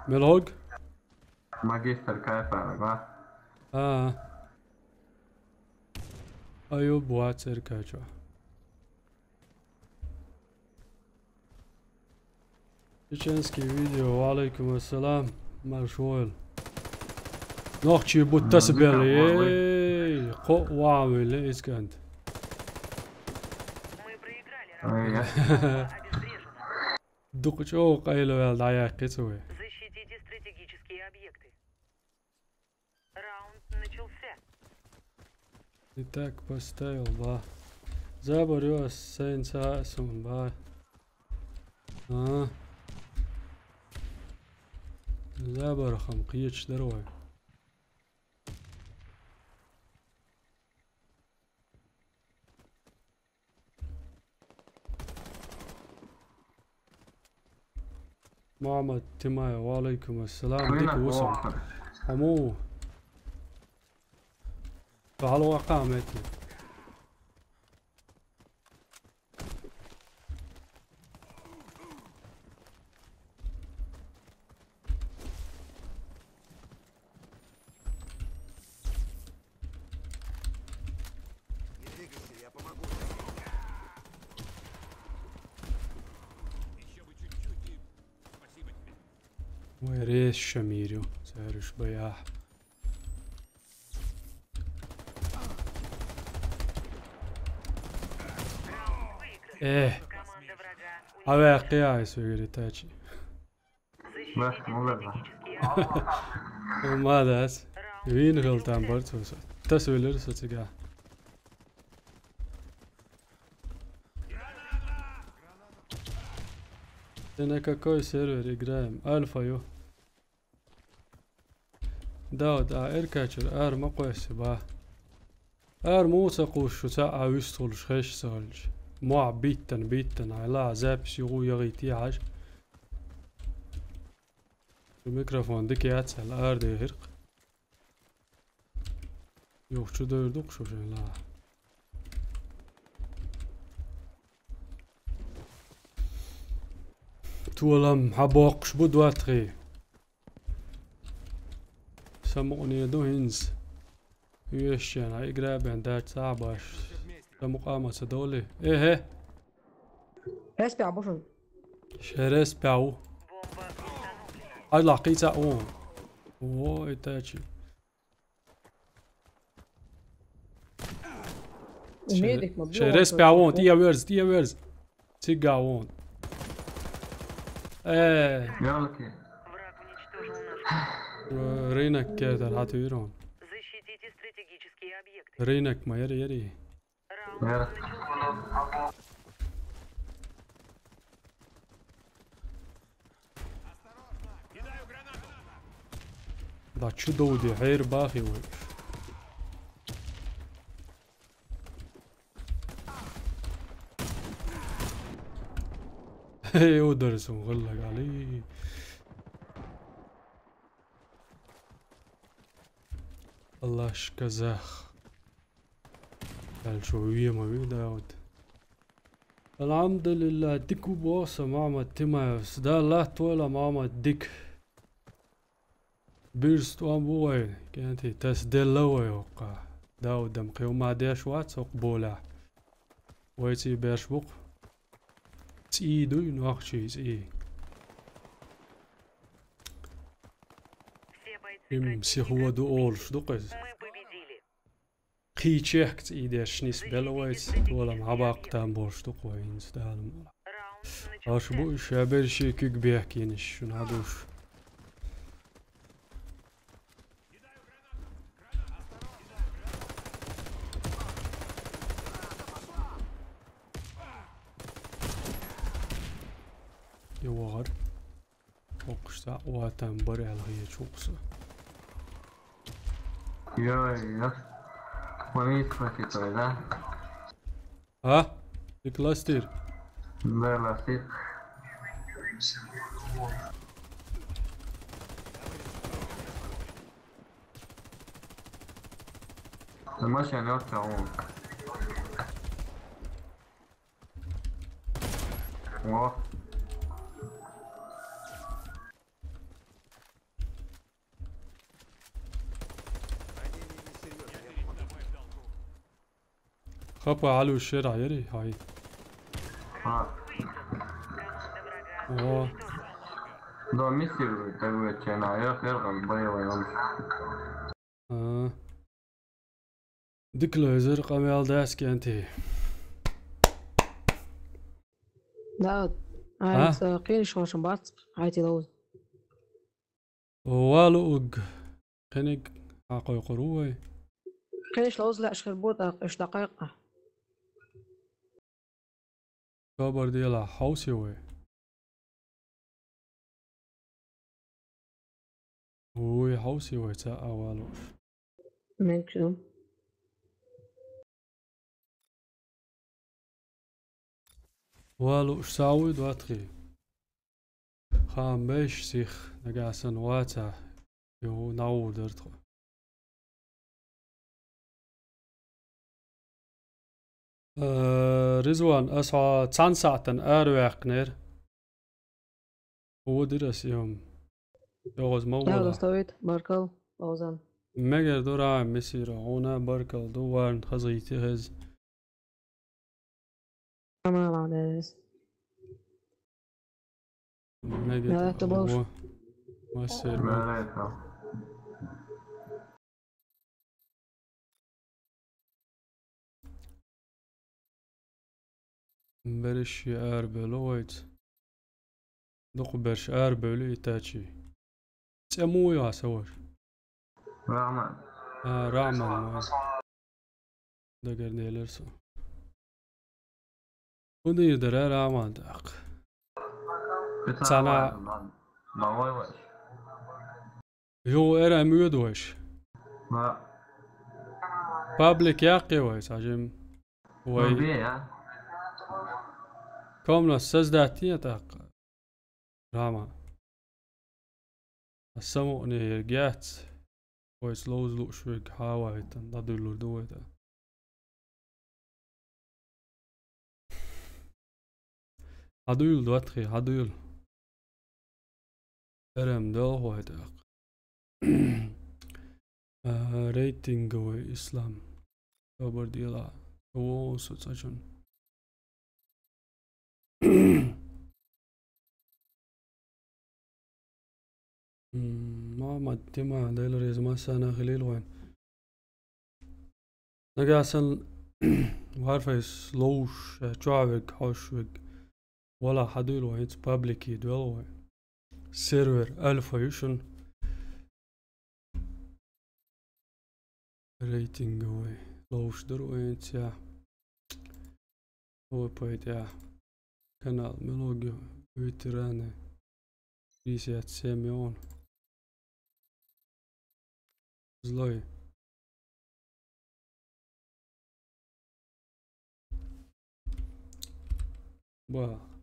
ملوج. Magister KFR, va? أيو بوات سيركاچو. Чеченский видео, وعليكم السلام. مرشويل. نوخشي بوتسبل اي قو وعمل ايش كانت. Мы проиграли Ой, раунд. я- Бомба обезврежена. دقشو قيلو يا دايا قيتوي. Защитите стратегические объекты. Раунд начался. Итак, поставил ба. Заборю сенса сум ба. زابر خم قيتش دروي. محمد تمايا وعليكم السلام. ديك Klina وسم. kvar. عمو. فعلى واقع متي. Не двигайся, я помогу. ويريش شميريو سارش بياح ايه Команда врага هذا قياس ويقري تاجي بس مو بس وماذا هس وين غلطان برضو تسوي لرسة تقع انا كاكوي سيرفر اقرايم الفا يو داود اركاتشر مقويس با مو تقوش شو تاع ويستول خيش سالج مو بيتن على زابس يغو يغيتي عاج الميكروفون ديك ياتسال دي هرق يوك شو دردوق شو لا تولم حبوقش بدواتغي سمعني دو هنز يشان هاي قراب عندها صعبة مقامة دولي ايه هسبي عبوشن. شرس باو бомба установлена. هاي لقيتها اون واي تاجي الميديك مبلوع. شرس باوون تيا ويرز تيجا وون ايه يلا كيف Враг уничтожил наш. رينك كذا هاتويرون Защитите стратегические объекты. رينك ما يري Раунд يلا начался. Кидаю гранату. دا شو دودي حير باخي وي هي ودرس مغلق علي الله شكزاخ قال شوية ما بي داود الحمد لله ديكو بوصة ماما تيمايوس دا لا طولة ماما ديك بيرست وان بوي كانت تسدل لوي وقع داود دمقي وما ديش واتسوق بولا ويتي بيش بوق تيدو ينوخشيز ايه Все бойцы امسي противника هو دو اولش دوقز мы победили. قيتشيخت ايديش نيس بلويت ولا معباق تام بوش دوقوين ستالم Раунд اش начался. بو شابر شي كيك بيحكينش شو نعدوش يوغر وقشتا واتم بري على هي شوقسه يا ونيت فاكي كذا ها الكلاستير لا لا سيت المشي يعني يرجعون واه خبوا علو الشارع يري هاي Команда врага اوه уничтожена. ده ميسي تقوي كان عياق يرغم بيا ويمشي ديك الهزر قميال داسك انتي داود. ها؟ قيني شو عشان بعض عايتي دوز. والو اوج خنق عقوي قروي قينيش لوز لا اشخر بوتا ايش دقائق. كبر ديلا حوسي وي وي حوسي وي تا والو ممكن. والو اش ساوي دواتخي خام بيش سيخ نقاسن واتا يو ناو درتخو رزوان اسعى تسعن ساعتن ارواق نير هو درس يوم يوغز داود مولا استويت باركل لوزان. مگر دورا مسيرة هنا بركل دوان خزيتي هز ما بعد مگر لا تبوش. هو ما ما يصير ما ريتها. برش اربلويت دوق برش اربلو تاتشي تسمو يا سوار رغم رعمل ما دقر ديلرسو ودي درا رعمل داق بتاع سنة ما وش يو ارا ميودوش ما بابليك ياقي ويس عجم وي بيع كومنا السزداتية تاق راما السمو جات ويس لوز لو شويك حاوايتن دادو لردويتا هدويل دواتخي هدويل ارم دل هويتاق ريتنج وإسلام خبر ديلا هو سوتساجن ما مدتما ديلريز ما سانا خليل وين نجا أصلا وعارفة لوش شعبك حوشك ولا حدول وين بابليكي دول وين سيرفر ألفا يوشن ريتنج وين لوش درو وين تيا هو بايت يا كانال ملوجيو فيتراني ريسيات سيميون زلوي با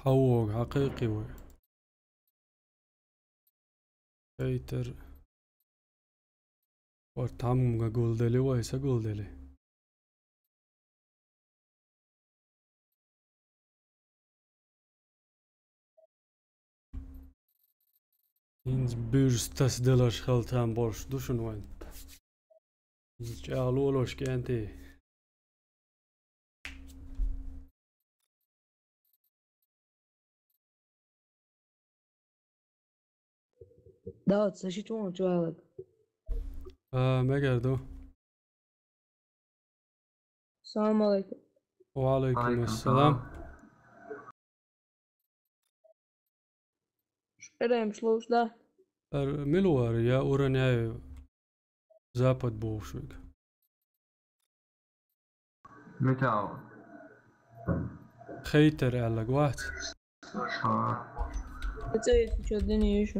حوق حقيقي وي بيتر ورتعم قولدلي ويسا قولدلي إنز بيرس تسدلش خلتان بورش دوشن وين جعلولوش كانتي داود سشيتون جوالك ما قردو السلام عليكم وعليكم السلام ارم شلوش ده ملوار يا أورانيا زابد بوشوك متى خيتر على قوات بتسوي شو الدنيا يشو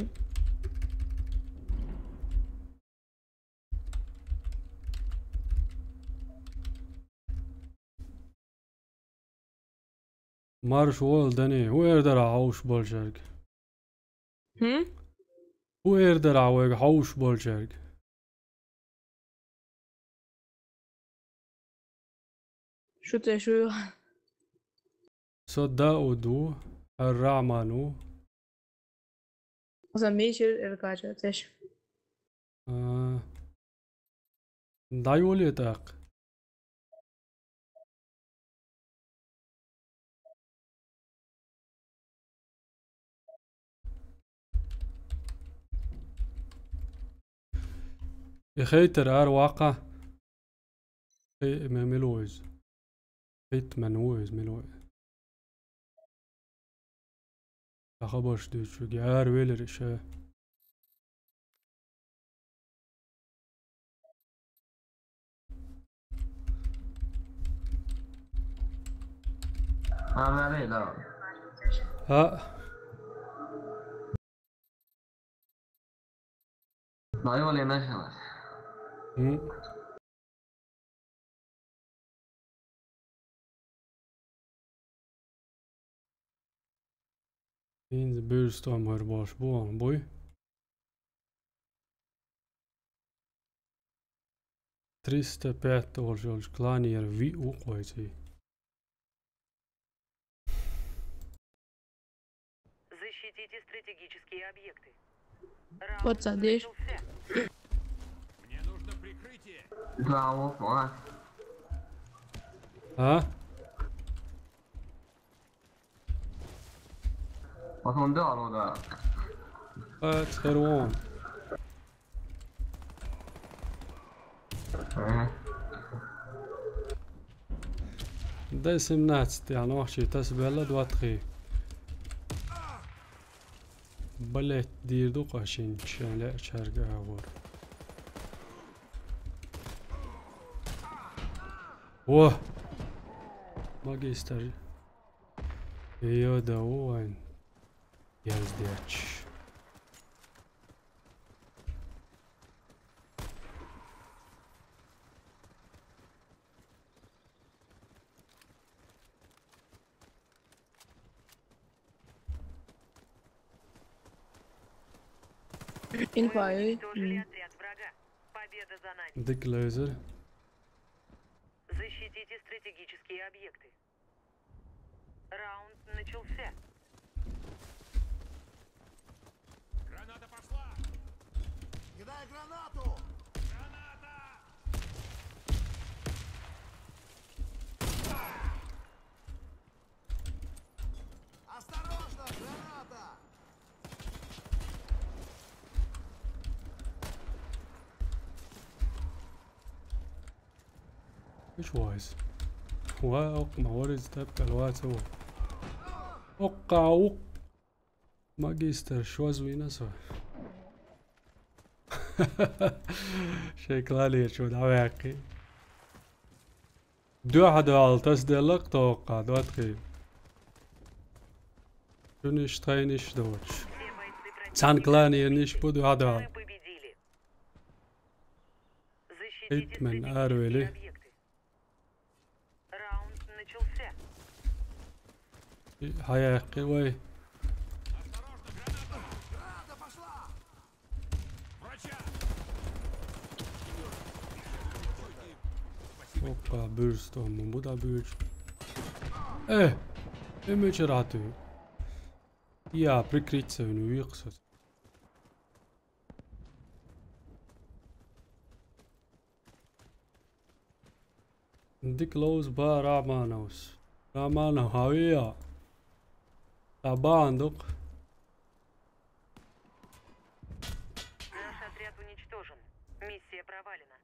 مارش والدني هو يقدر عوش بولشرق هو يقدر عوش بولشرق شو تشو صدقوا دو الرعمانو مثلا ميشر اركاجة تشو دايولي تاق يخيتر واقع ملوز خيت منوز ملوز أخبرش دي شو جار ويلر إشا ما عليه لا ها لا يولي نشنش In the bullstorm här vars barn boy. Triste pet oljolj klanier vi uqoyti. Защитите стратегические объекты. Вот садишь. начался. Мне нужно прикрытие. Bravo Fuat. Ha? Vad hon dör då där? Ett heroin. ده اسم ناتست يعني وحشي تسبيلا دواتخي بلت دير دو قاشين شان لا شارق اغور واه ما قيستر ايو دوان يازديتش Inquiry. Уничтожили отряд врага. Победа за нами. ديك ليزر Защитите стратегические объекты. Раунд начался. Граната пошла. Кидай гранату! Граната! Осторожно, граната! ايش وايز واق موارد تبقى الوقت هو وقع وق ما قيستر شوازوي نسوي شكلاني شو دعواقي دو حد altas delak توقع دواتخي شو نشتغي نشدوش Все бойцы противника تانكلاني نش بدو هذا мы победили. Защитите Hitman стратегические Arveli. объекты. Раунд начался. حياقي وي Осторожно, граната! Граната пошла! Врача! وقع بيرستون bu da büyük. Image ratı. Ya prikryć onu yıksız. Dik lows ba Ramanos. Ramano havia. Табандук. Наш отряд уничтожен. Миссия провалена.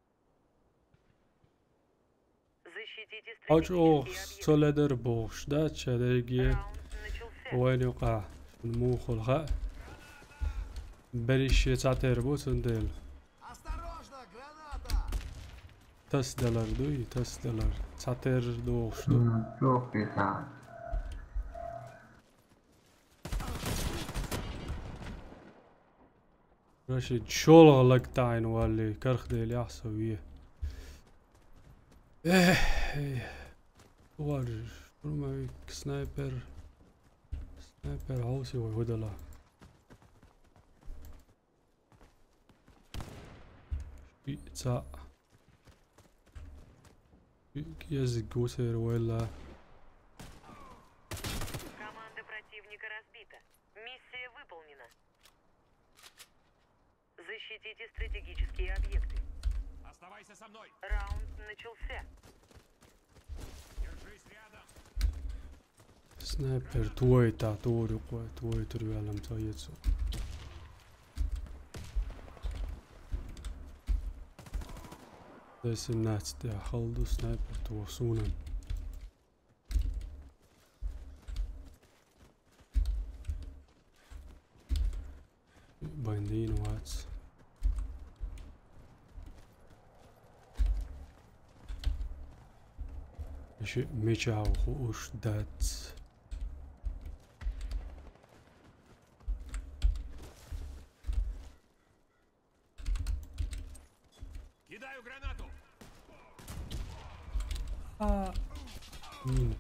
Защитите Aç o стратегические объекты. soledir boş da çedergiye. Раунд начался. وين يقع الموخل خا بريش تعتر بوتن ديل Осторожно, граната! $10 دوي $10 تعتر دوش دو Çok güzel. رشيد شول لك تعين واللي كرخ ديل يحسويه ورج ما سنايبر هوسي وهدلا بيتزا يزق وسير ولا Команда противника разбита. Миссия выполнена. Защитите стратегические объекты. Оставайся со мной! Раунд начался. Держись рядом! سنايبر تويتا تورق تويتر يعلم تايتسو بس الناس دي خلدو سنايبر توصونا بايندين واتس شيء ميشاو خوش دات Кидаю гранату! مين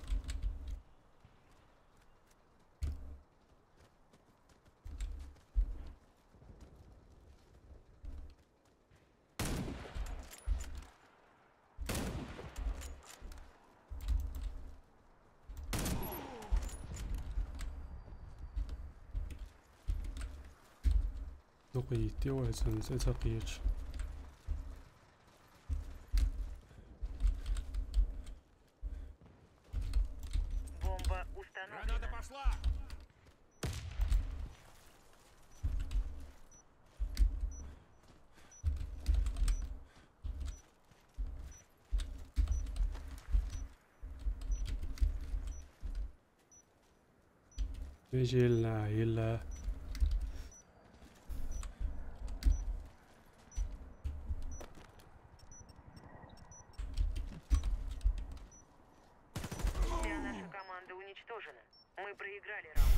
دقيقتي وعشان ستقيتش. Бомба Граната установлена. пошла! يجي لنا يلا. Вся наша команда уничтожена. Мы проиграли раунд.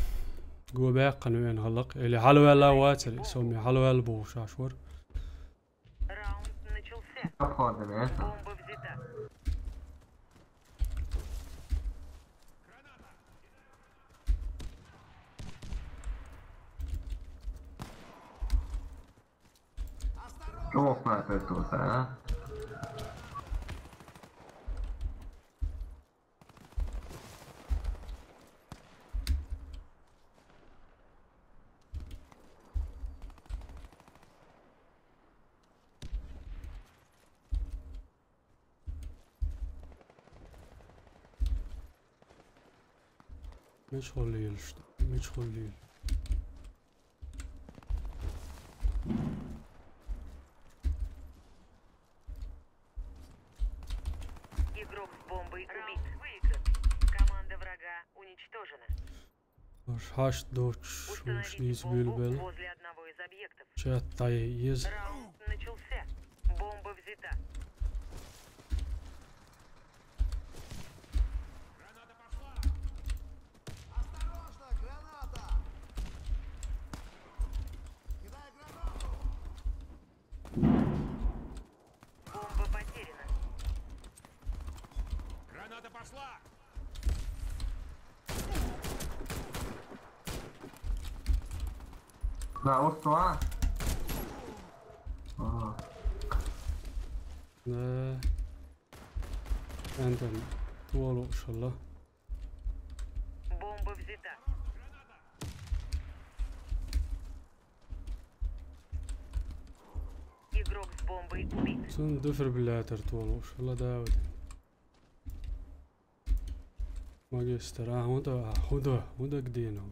قوة باقا وين هلق اللي حلوة لا واتر سومي حلوة البوش عشور. Раунд начался. Обходи, не? Бомба взята. Råknar тут, а? مش خليل مش خليل. Игрок с бомбой убит. Выигран. Команда врага уничтожена. مش هاش دوتش وش Установите نيز бомбу بيلبل. возле одного из объектов. شات طيز. Раунд начался. Бомба взята. Граната пошла! Осторожно, граната! Кидай гранату! Бомба потеряна. Граната пошла! لا وسطوا لا عندنا طول ان شاء الله. Бомба взята. Игрок с бомбой убит. سن دفر بالله طول ان شاء الله داود. ما جسترا هودا قدينا.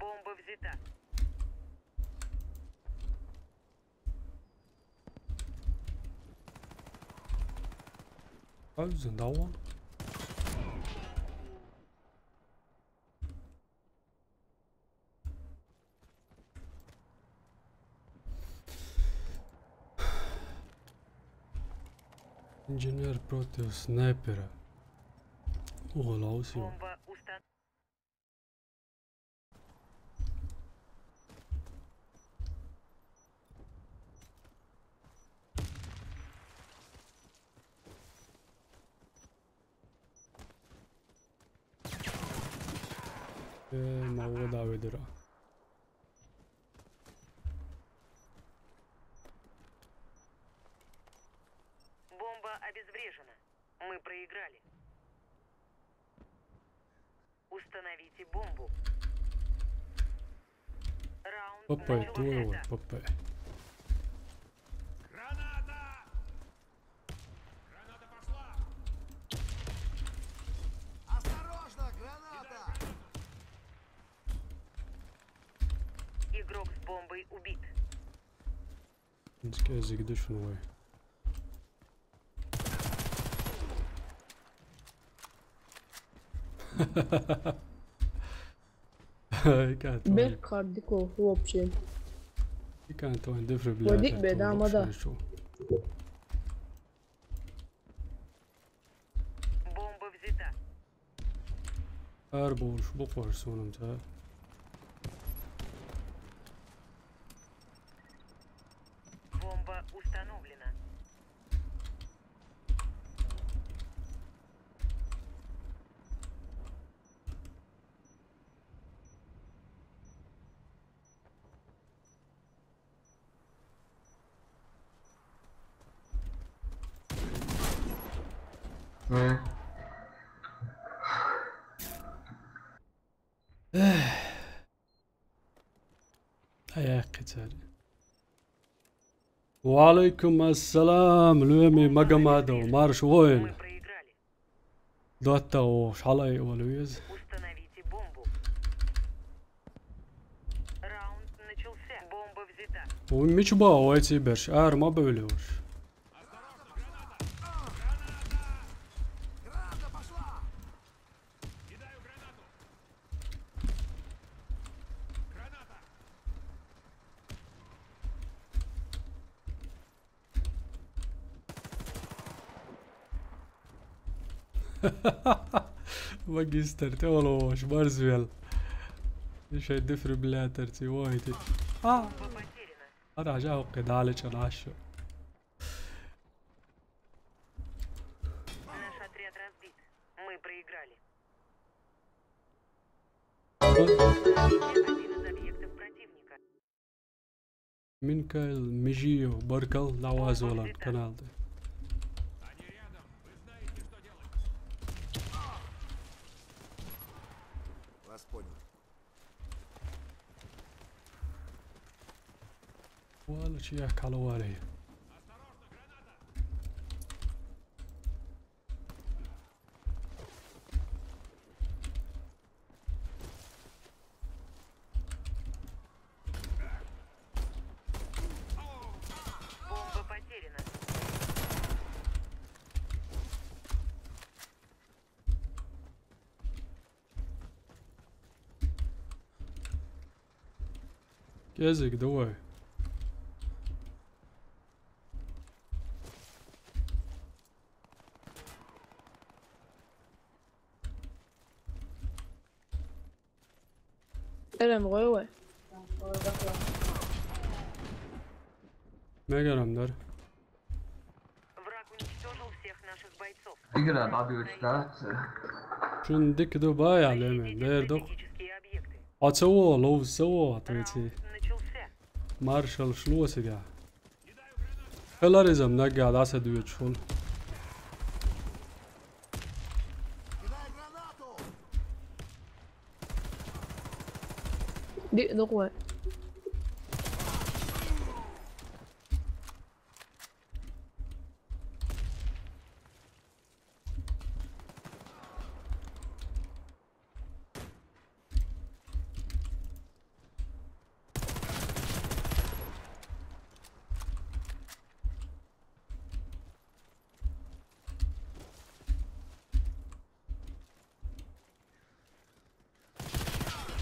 Бомба взята. عاوز ندور. انجينير بروتو سنايبر وغلاوسي. Бомба установлена. موضوع ودرا. Бомба обезврежена. Мы проиграли. Установите бомбу. Раунд باباي دور начался. باباي. Граната! Граната пошла! Осторожно, граната! Игрок с бомбой убит. نسكي ازيك شنو هاي. هاي كانت وين. بالكارديكو هو بشيء. هاي كانت وين دفر بالله. وديك بعيد عن مدى. Бомба взята. اربوش بقور سونم تا. Бомба установлена. ايه يا قتال. وعليكم السلام لومي مقامادو مارش Мы وين проиграли. دوتا وشحال ولويز Установите бомбу. Раунд начался. Бомба взята. ومش باويتي برش ما بولوش Граната пошла! Кидаю гранату. Граната. ماجستر تولوش بارزويل ايش الدفر بالله ترتي وايتي Бомба потеряна. انا جاو قدالك العشو Наш отряд разбит. Мы проиграли. Один из объектов противника. من كايل ميجيو بركل لعوازولا القناة دي Они рядом. Вы знаете, что делать. Вас понял. ولا شي يحكي على والي Осторожно, граната. Бомба потеряна. كيزك دواي Elem غوي. ما قرم در Враг уничтожил всех наших бойцов. اقرا ضعبي وثلاث شون ديك دبي على من دير دق Стратегические объекты. عتسوى لو سوى عطيتي Раунд начался. مارشال شلو سجع هلاريزم نقع داسة دويت شول Кидай гранату! دي دقوة.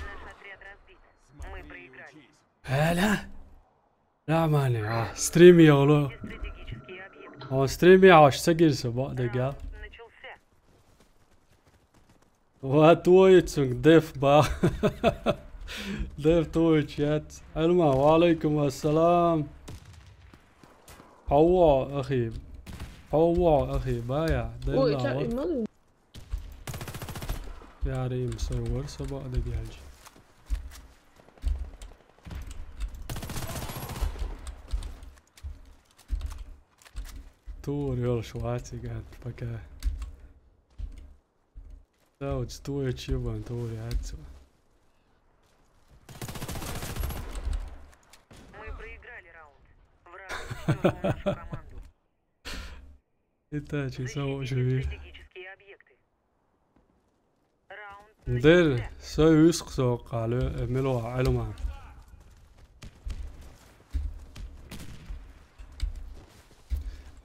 Наш отряд разбит. Мы проиграли. هلا لا ماني ستريمي يا ولو Стратегические объекты. ستريمي عاش سجل سبا دقا Раунд начался. واتويتسونج ديف با ديف تويتش يات علما وعليكم السلام حوا اخي حوا اخي بايع Ой, ديلا ча, имали? يا ريم سرور سبا دقا تور يول شواتي قاعد بكا داود تويتش يبان تور يعتسو Мы проиграли раунд. Враг уничтожил нашу команду. итачи سووا Защитите شبيه стратегические объекты. Раунд ندير начался. سوي يسق سوق على ملوى علما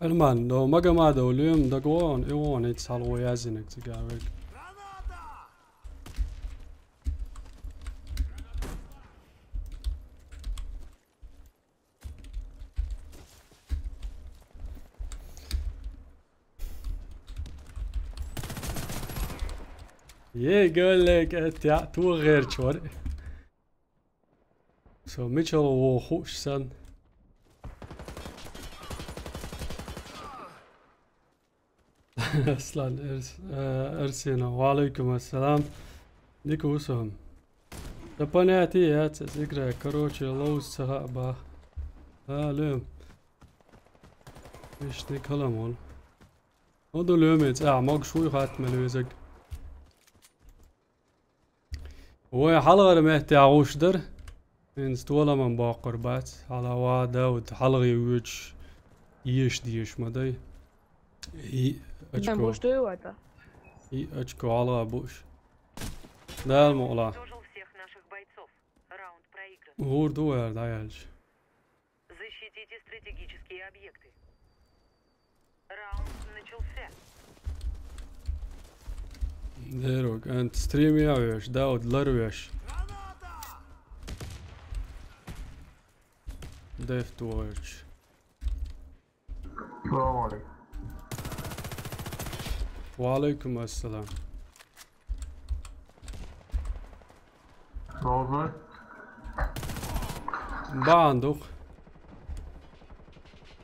علما لو ما قام هذا اليوم دقوان ايوان يتسال ويازنك تقاويك Граната! يقول لك انت تو غير شور سو ميتشل وخوش سن اصلا ارسينا وعليكم السلام ديكو سهم تبناتي يا تذكر كروتشي لو سهابا لم ايش ديك هلمول هذا لومت أعمق شوي خات ملوزق هو حلقة رميت عوش در انستولا من باقر بات على وادا وتحلقة يوش يش ديش مداي اي Ben اشكو boşluğu var da. اي اشكو على بوش ده المقلع Уничтожил всех наших бойцов. Раунд проигран. غور دوار دايلج Защитите стратегические объекты. Раунд начался. ديروك انت ستريم يعوش داود لروش Граната! ديف توارش السلام عليكم. وعليكم السلام Rozer. بعندك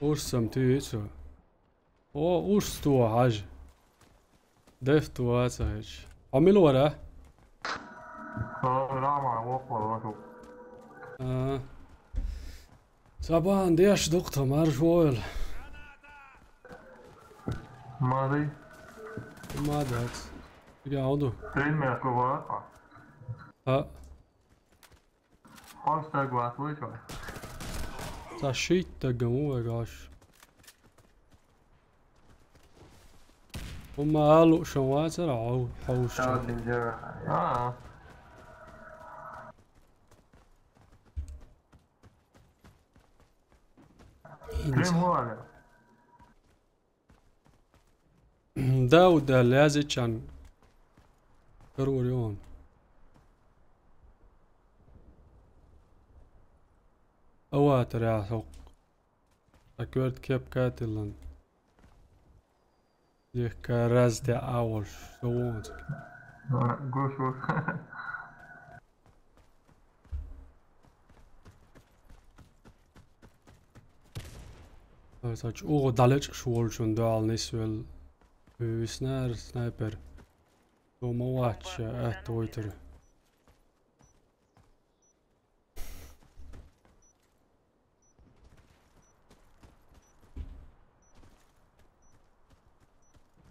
ورسم تيتو او ورستو حاجة ديفتو هاتهج عمل وراه Rama, وقفل وشوف. طبعا ديش دكتور مرجويل ماضي. ما دات قاعدو ترين من الكبار. ها هاشتاج واتوي شوي. تشيت تقمو قاش هما قالوا شواتر عو حوش ترين هو عليه. داود لازم كان كروريون اواتر يا سوق اكورد كيب كاتلن ديك راز تاع اول سوونت قول شوف. Saç o dalec şolçun dal nesvel snar sniper to mawatch at Twitter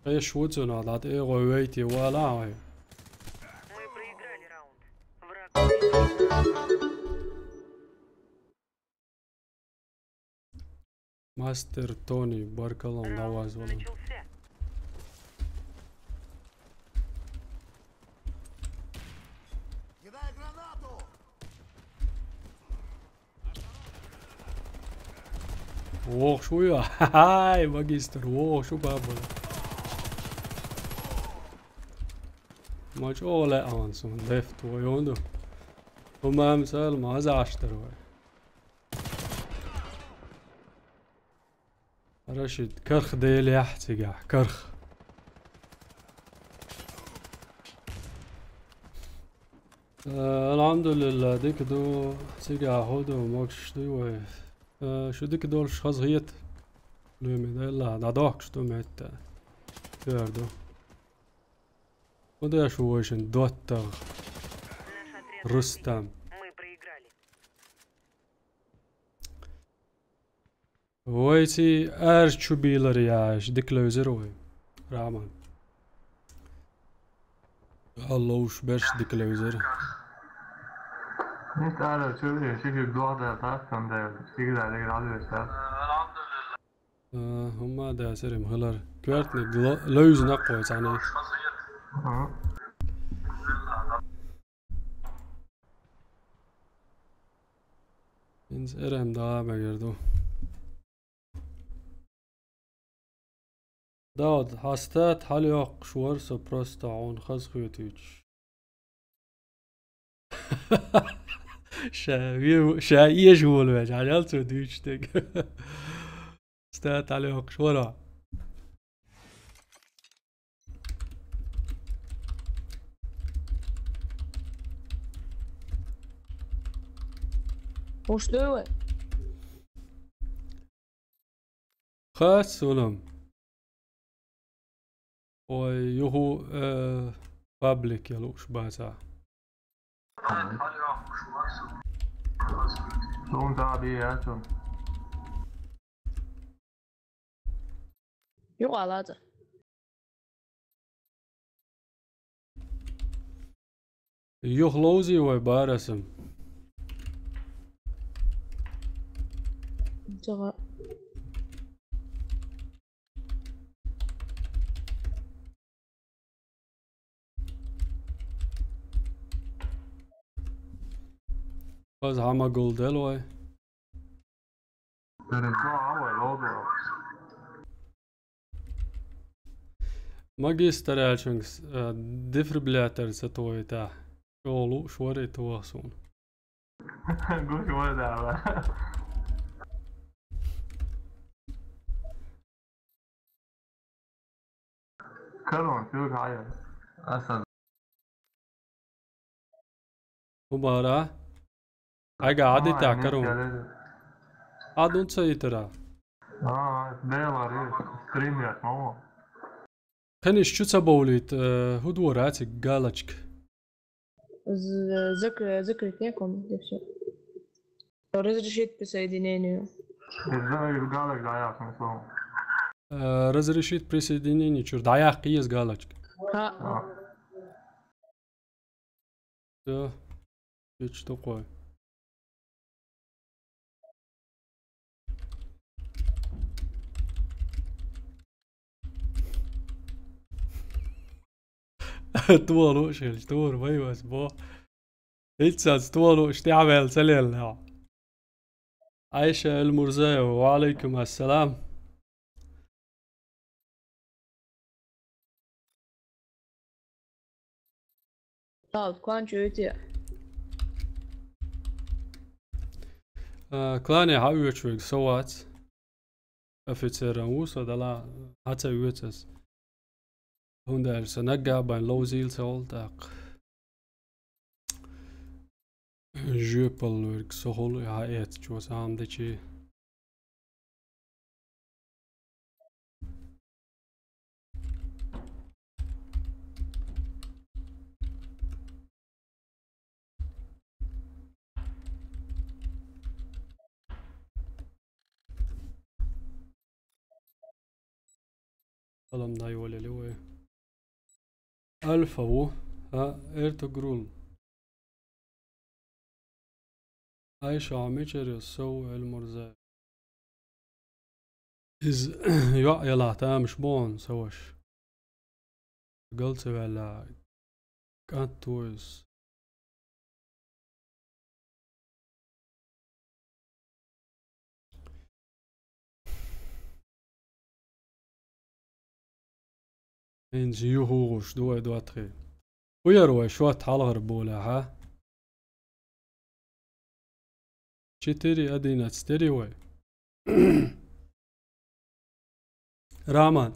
ايش وزن هذا ايه غويتي ولا Мы проиграли раунд. Враг уничтожен. ماستر توني بارك الله نواز Раунд والله начался. Кидай гранату! اوه شوية هاي ماجستر اوه شو بابا ماش اولا انسون لفت ويوندو هما مثال ما زعشتر رشد كرخ ديلي يحتقع كرخ الحمد لله ديك دو سيقع هودو ماكش دو شو ديك دول شخص هيت لومي دا لا دا دوك شتو ميت تيردو ودا شو ويشن دوتر Наш отряд رستم Мы проиграли. ويتي ارشو بيلر ياش ديك لوزروي رامان الله وش برش ديك لوزر Nicht alle, Entschuldigung, ich schicke dort der Tag und der Stiegel der gerade ist das. هما دا سرم هلر كوارتني لوز نقوي يعني انز ارم دا بگردو داد هستت حليق شورس بروستا عون خز خيوتيش شاية شغل باش عجل توديش تك استات عليق شورا Boşluğu. خاص ولم ويهو بابليك يلوش باسا Schon da die ja schon. Yok aladı. Juh lozi vai bārēsim? شغال. Paz hama guldel vai? Tur ir glāva logo. Magisterēčanks defibrillētars atoja tā. Šo šorīt tos un. Gluži vajadzēja. Karons ir gājās. Esat. Ubārā? Aiga aditā karun. Adun caitarā. Dēl arī streamjāt mamo. Kan iščuca baulīt hudu rācik galačk. ذكرت неком. Разрешить присоединению. Ir galīgi gājās mēs vēl. Разрешит присоединение, чур. Даяқ есть галочка. Всё. Что такое? طولوش الشطور بيوس بو هيتساس طولوش تعمل سليل عايشة المرزاية وعليكم السلام طال كوانشو يتي. Klānie haujočvīg savāds oficieram uzsodalā atsevišķas hundēļas negābain lauzīls oltāk. Žēpalvīg soholu jāiet čos āmdečī. Salam dayı oleli ve Alfa bu Ertugrul Ayşe عميشر سو المرزا إز يلا تام شبون سوش قلت ولا كانتوز إنز يهوش دو أتخي ويروي شوات حلغر بولا ها چتری أدينا تستري وي رامان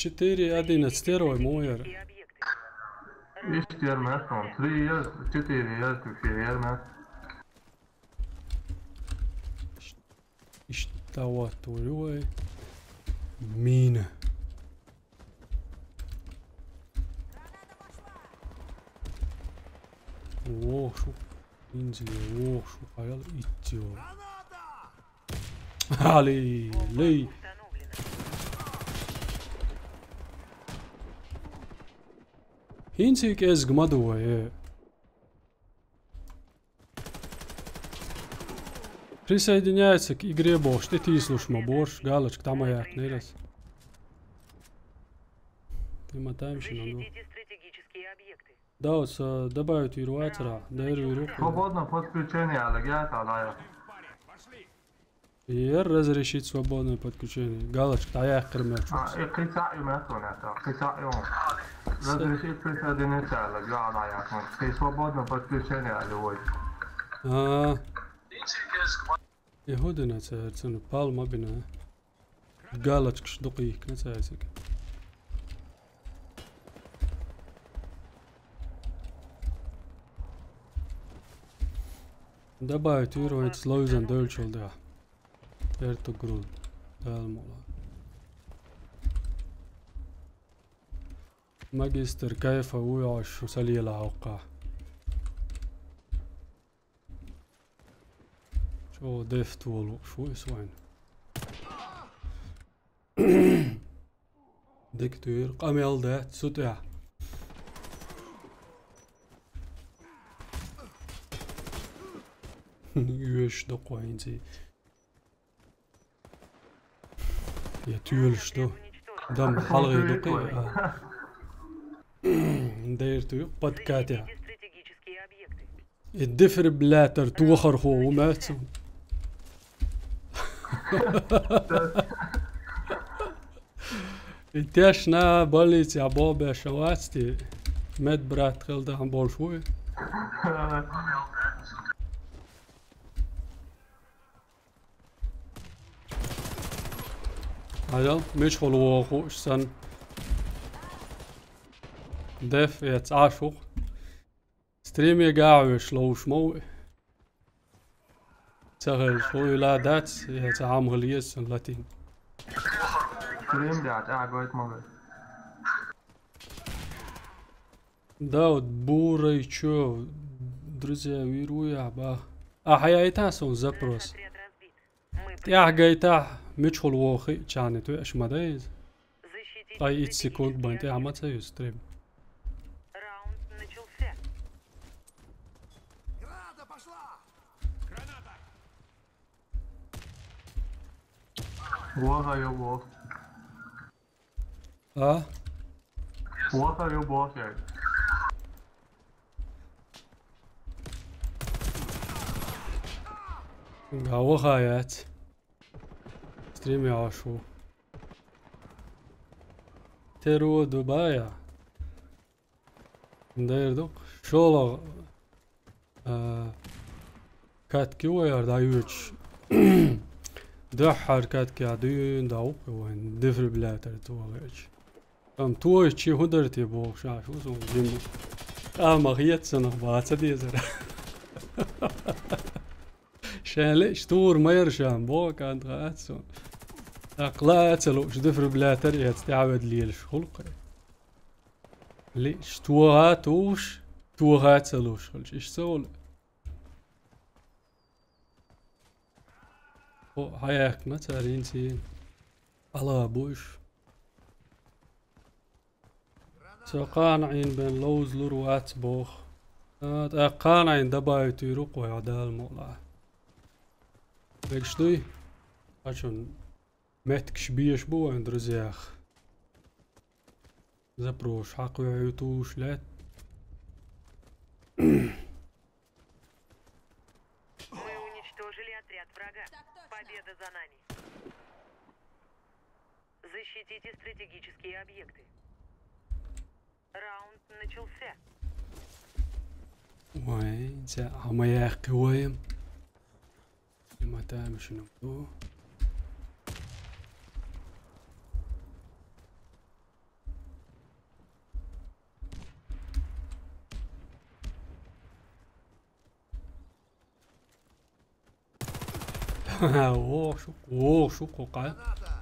چتری أدينا تستري وي موير Išķir mēs un 3 years, 4 years, 4 years mēs. اشتوت وي مين اوه شو ينزل اوه شو خيال اتيو علي لي هينسيك ازق مدوى Присоединяется к игре Борш. Ты слушай, Борш, галочка, там моя нерес. Ты мотаем еще надо. Защитите стратегические объекты. Да, вот добавить вируватора, даю руку. Свободно подключение, аллегиата, да. И разрешить свободное подключение. Галочка, а я их кормил. Крицаю место, это. Крицаю. Разрешить присоединиться, аллегиата, да. Ты свободно подключение, аллегиата. يهودنا نتساعد بال ما بنا قالتك دقيق نتساعدك добавить уровень слоузен дольчел да Ertugrul المولا ماجستر كيف ويعش سليل عوقع شو دفت والو شو يسوين دكتور قميل ده سطع يوش دو قوينتي يا تيولش دو دم حلقي دقي داير تو بودكاتيا Защитите стратегические объекты. الدفر بلاتر توخر هو ومات انتشنا بوليت يا بابا شواتي مد برات خلده عم بول شوي هذا مش خلوه خوش سن دف يتعاشق ستريمي قاعوش لو شموي تغل شوي لا دات يتعامل يسن لاتين Stream dat, ja, ik weet maar weer. داود بوري чё друзья вируя ба احيايتا سون زبروس Отряд разбит. Мы يا حقيتا مدخل وخي كانت ايش مدايز защитите طيب 8 سكوند стратегические بنتي объекты. عم تسوي ستريم Раунд начался. Граната пошла! Water yok boss. اه Water yok boss jij. قهوة خايات ستريم يا عشو تيرو دبايا داير دوق شولا كات كيوير دايوش دحر كات كادين داوق وين دفر بلاتر توغيش ام تويش هدرتي بو شاشو سو جيمو مغيت سنة باتsa ديزر شالي شتور ما يرشان بو كان غاتسو اقلات لو شدفر بلاتر يتعود لي الشخلق لي شتوهاتوش توهات لوش خلش ايش سول او هايك ما تارينتي الله بوش قانعين بين لوز لروات بوخ قانعين دبايو تيروق ويعدال مولا بيكشتوي عشان متكش بيش بو عند رزياخ زبروش حقو عيوتوش لات Мы уничтожили отряд врага. Победа за нами. Защитите стратегические объекты. Раунд начался. وين جا عما ياخي ويم لما تام شنو اوه شو قوقع Граната!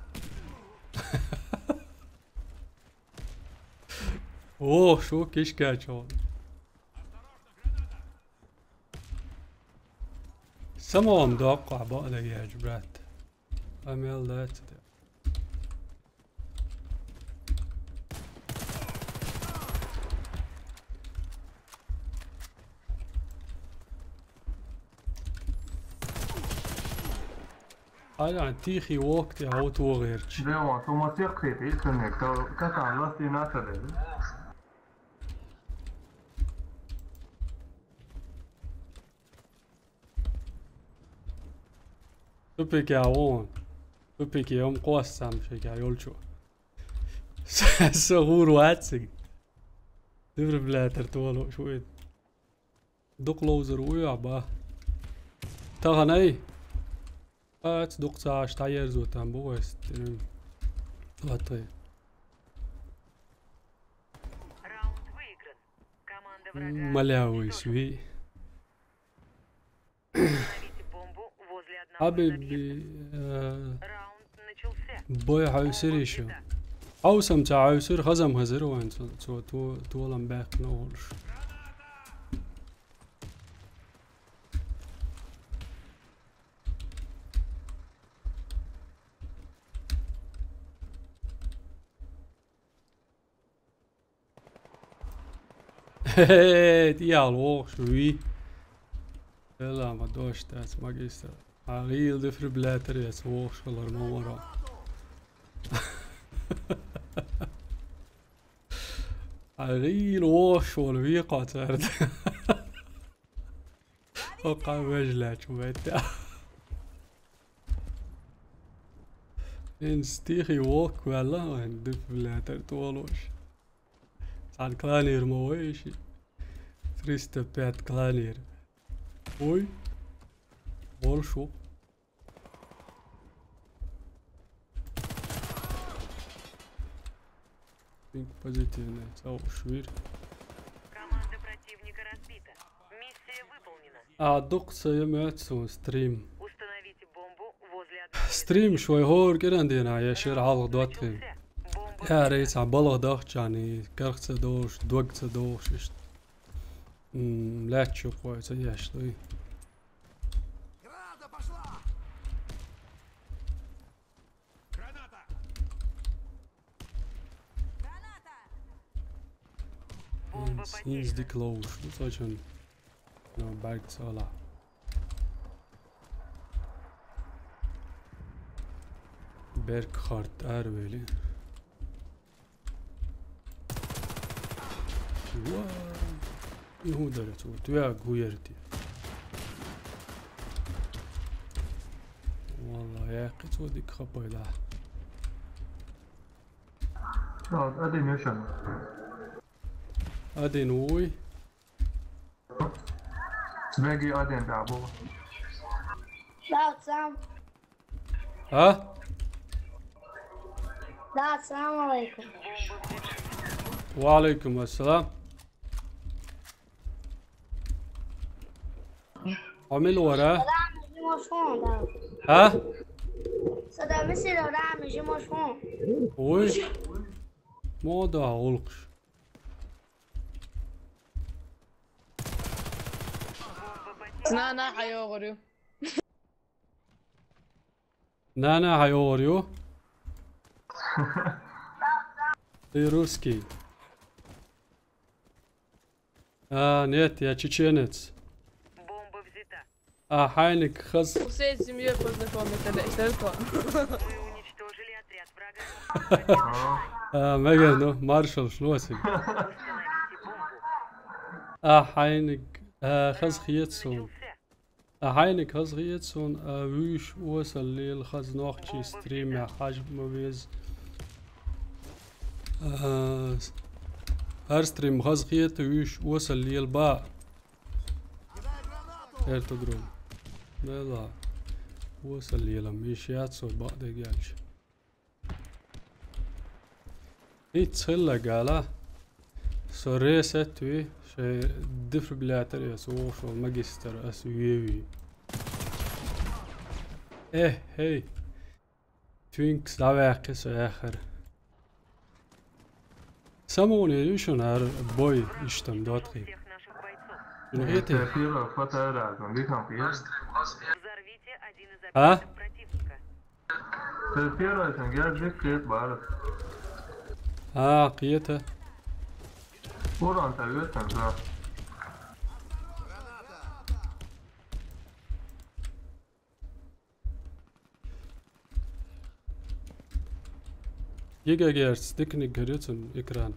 اوه شو كيش كاتشون سمو مدوقع بقى يا جبرات اميل ذات هذا تيخي وقت او تو غيرش Det var som att jag klippte i kunnig. Så kan han lasta in nästa del. تبيك يا وون تبيك يوم قوسام شيك يا يولشو صغور واتسق دبر بلا ترتولو شوي دق لوزر ويعبا تغني ات دق ساعش تعير زو تامبو ويست غطي Раунд выигран. Команда врага ملاوي уничтожена. سوي Установите бомбу возле одного из حبيبي объектов. Раунд начался. بوي حيصير شو عوسم تاع عيسر خزم هزر وين تو طولم باك نولش Die al hoog, wie? Hela, maar doorstaat, magister. Heel de verblijter is hogescholer, maar. Heel hogescholer, wie gaat het? Ook kan weglaat, weet je. In stigie walk wel, en de verblijter toelos. Zijn klein hier mooi is. Triste pet klein hier. Oei. Bolshoek. Think позитивно. Цау, швир. Команда противника разбита. Миссия выполнена. Adoksa mötson stream. Установите бомбу возле одного из Stream شوي هور كرندينا يا شير عالق دوتخين. Начался. Бомба يا ريت عم بلغ ضغط يعني كرخت دوش دوقت دوش اشت. لا تشوف كويس يا شوي. Граната пошла! Граната! бомба Sinds потеряна. die close. Dat was een. Nou, buiten Sala. Berghard Erweli. Wow. Hoe dat het wordt. Ja, goeiertje. والله يا اخي توديك خباي ده. Ja, ادي نيوشن. ادي نوي. سمعي ادي بعبو. لا السلام ها؟ لا السلام عليكم وعليكم السلام. عمل وراه. Dame de mochon, dá. ها؟ Só deve ser o dame de mochon. وي. ما ده غلقش. Snana, hayogoru. نانا هايوريو. Русский. Нет, я чеченец. Бомба взята. Хайник хаз. Всей семьей познакомиться, да, что Мы уничтожили отряд врага. مجنو مارشال شلوسي. Установите бомбу. حينك خز خيتسون. Начался. حينك خز خيتسون ويش وصل ليل خز نوخشي ستريم يا حاج مويز. هر ستريم خز خيت ويش وصل ليل با. Кидай гранату! ارتقرون. لا وصل ليل ميشيات سو بعد جالش. يتسلى قالا. سوريست وي شي ديفربلاتر يسوش والماجستر اسويوي. هي توينكس داواقس اخر. ساموني يشون هر بوي اشتم داتخي. Всех наших бойцов. نغيتي. تأثير فترة لازم بيكون فيها. Взорвите один из А? объектов противника. تأثير عشان جاب ذكر بعرف. قيته. وران تبيه تنزل. Giga Gertz, teknik görüyorsun ekran.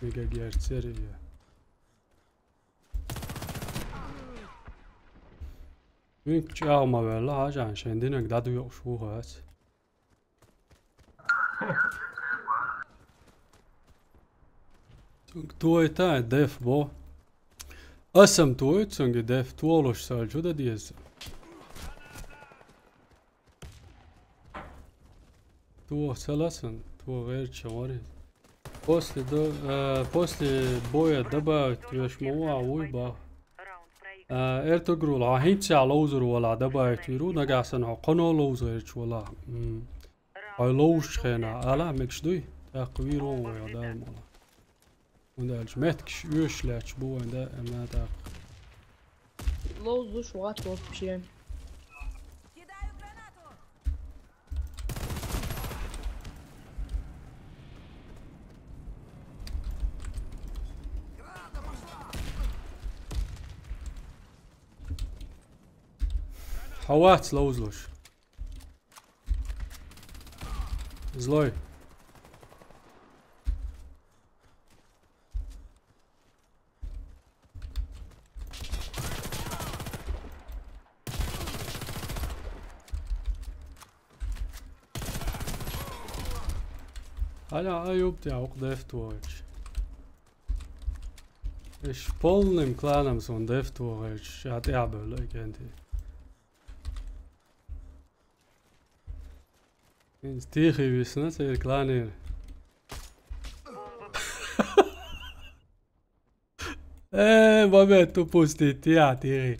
Giga Gertz seriye. Büyük çalma böyle hacan şendine gdadu yok şu has. Tu ta def bo. Asam tu çünkü def tu oluş salcu da diyesin. Tu salasan, tu غير чавари. После боя добавить мова уйба. Раунд проигран. ارتقرول عهينتي على لوزر ولا دبا تيرو نجاسن قنو لوزر ولا هاي لوش خينا على مكشدوي تقويرو ويا دار مولا وندا الجماتكش يوش لا تشبو وندا ما تاق Лоузу шуат вообще. حوات لوزلوش زلوي Аля ajubtja deftoič. Ich polnim klanem son deftoič, ja teabel kenti. Ins tihi visna ir klanir. Moment, tu pustit, ja tihi.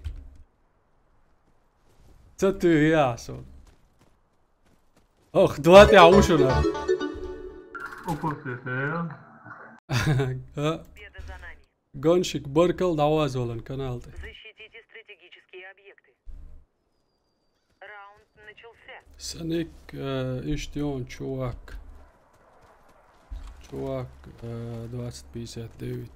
Co tu ja son? Och, du hat ja ušuna. Opustite, ja? Победа за нами. Гонщик Боркал давазолан каналты. Защитите стратегические объекты. Раунд начался. Саник иштион чувак. Чувак 2059.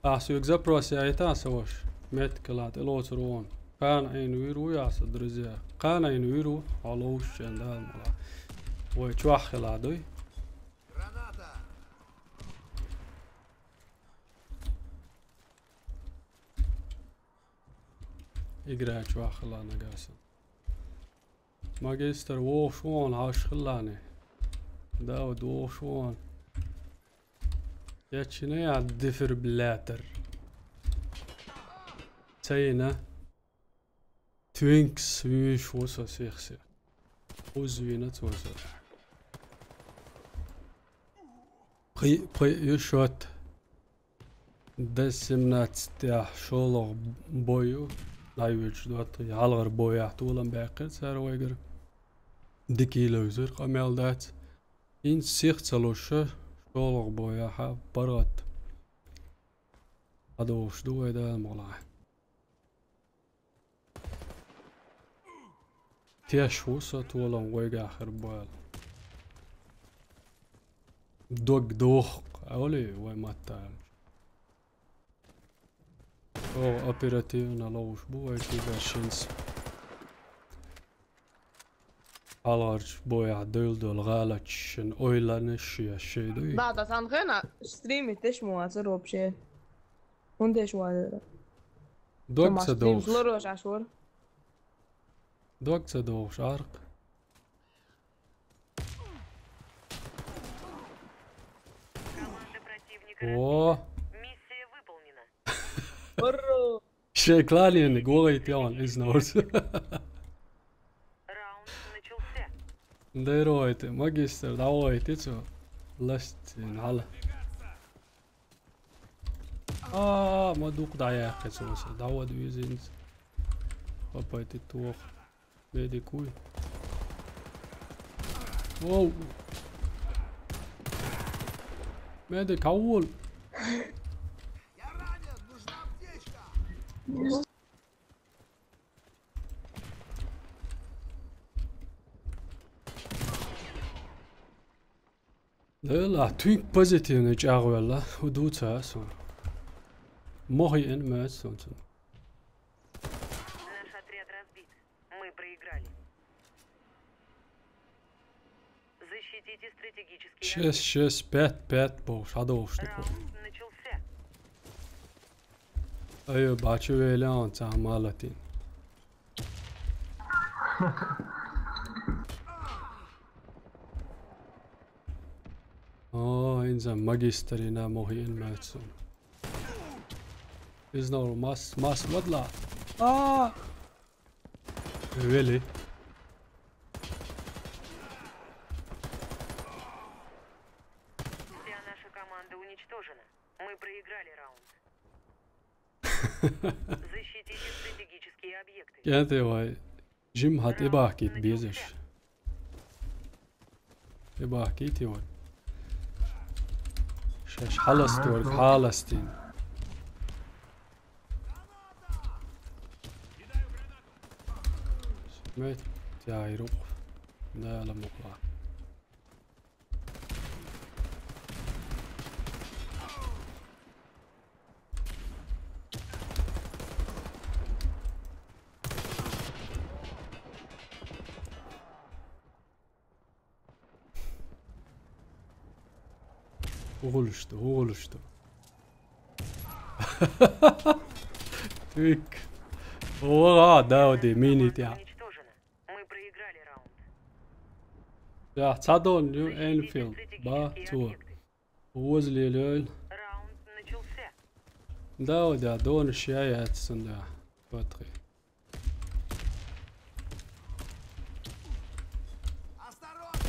Ahsu zaprosja ei taas oš. Metkalaat elosuruon. Kaan ainu iru jaasa drizia. Kaan ainu iru alushan dalmala. Voi chuakhelaadoi. Граната! Igra chuakhelaana gaasa. Magister Woshwan hashkhelaane. Daud Woshwan. ياتشني الدفر بلاتر تاينا توينكس ويش وصا سيخسي وزوينة توصا بري يشوت دسمنات ستياح شولغ بويو لايوش دواتي عالغر بويا طولا باقر سار ويقر ديكي لوزر قميل دات إن سيختلوشة شولغ بوياها برات هدوش دوي دا المولاه تيش وصا طولا ويقا آخر بوال دوخ أولي ويمتال او أبيراتيونا لوش بوي كيبا شنس Alars boja döldöl غالتشن اويلا نشي الشيدوي Да, да, сам хена стримит ايش مو اصير вообще. Он ديش وادر. دوكسا دوخ زلروش عشور. دوكسا دوخ شارق Команда противника او Миссия выполнена. برو. شكلاني اني قويت يون ازنورس Раунд начался. ديرويت ماجستر دعويت يتسو لستين على ما دوق دعيا خسوس دعوة دويزينز بابايت التوخ بيدي كوي واو ميديك اول Я ранен! Нужна аптечка! لا تويك بوزيتيف نجاغ والله ودوتا سون مهي ان ما سون Наш отряд разбит. Мы проиграли. Защитите стратегические شس بات بوش هدوش تكو Раунд начался. ايوه باتشو ويلان تاع مالتين انزين ماجسترينا مهي ان ما سون ازنور ماس ودلا really Вся наша команда уничтожена. Мы проиграли раунд. Защитите стратегические объекты. كانت واي جيم هات اباكيت بيزش اباكيتي وان شاش حلستورك حالستين سمعت يا يروق لا لا مقلع Uğuluştu. Tüik. Oha Daudi minit ya. Уничтожено. Мы проиграли раунд. Ya Sadon New Enfield. Стратегические Ba tu. объекты. Uğuzli löl. Раунд начался. Daudi ya don şayet sunda. Batri. Осторожно!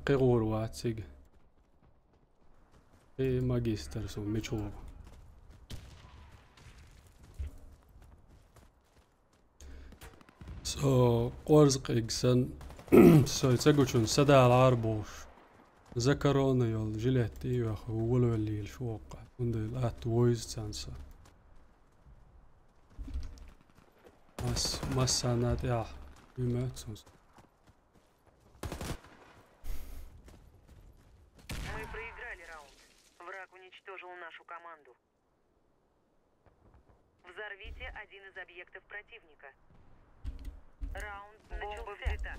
Qeğur watsig. Magister so miçoğu. So قرز قيقسن so يتسقوشون سدا العربوش ذكرونا يول جلتي واخو ولو اللي الشوق عند الات ويز تنسى مس سنات يا يماتسوس Мы проиграли раунд. Враг уничтожил нашу команду. Взорвите один из объектов противника. Раунд начался.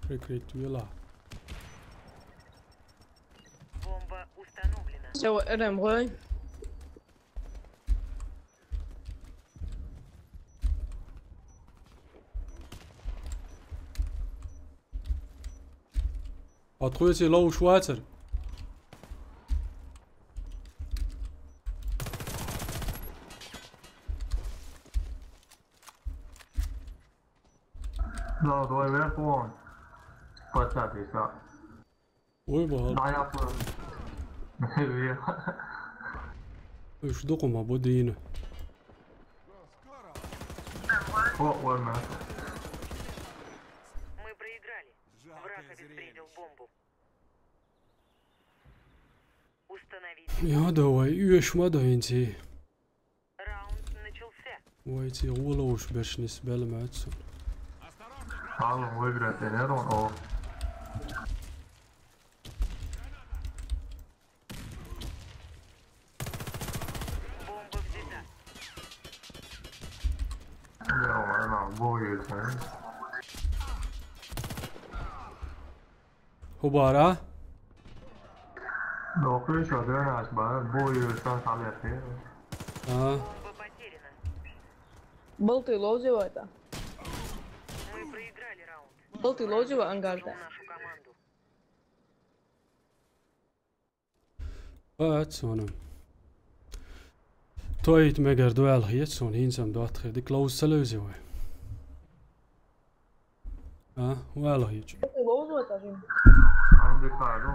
Прикрыть вела. Бомба установлена. Zo, Rem, Roy. Atruisi low Schwarzer. Då är vi på sätt så. Oy bahal. Nej, jag får... Vi... Iş dokuma bu dini. Var med. Мы проиграли. Враг обезвредил бомбу. Установить. Ya da vay uyuşmadı inti. Раунд начался. Vay ti ولوش باش نسبة لماتسون. Alla выиграть не надо, Бомба взята. Ja, boyut. Hubara. Då körde den här bara boyuttan samlade. Ha. Бомба потеряна. Был ты лозил это? Мы проиграли раунд. Был ты лозил ангарда? Нашу команду. Vaatsonen. Toit megar duel hietson hinsam doatre de close saleuze we. Ha, wel hiet. Был ты лозил это же? Han blir klar då.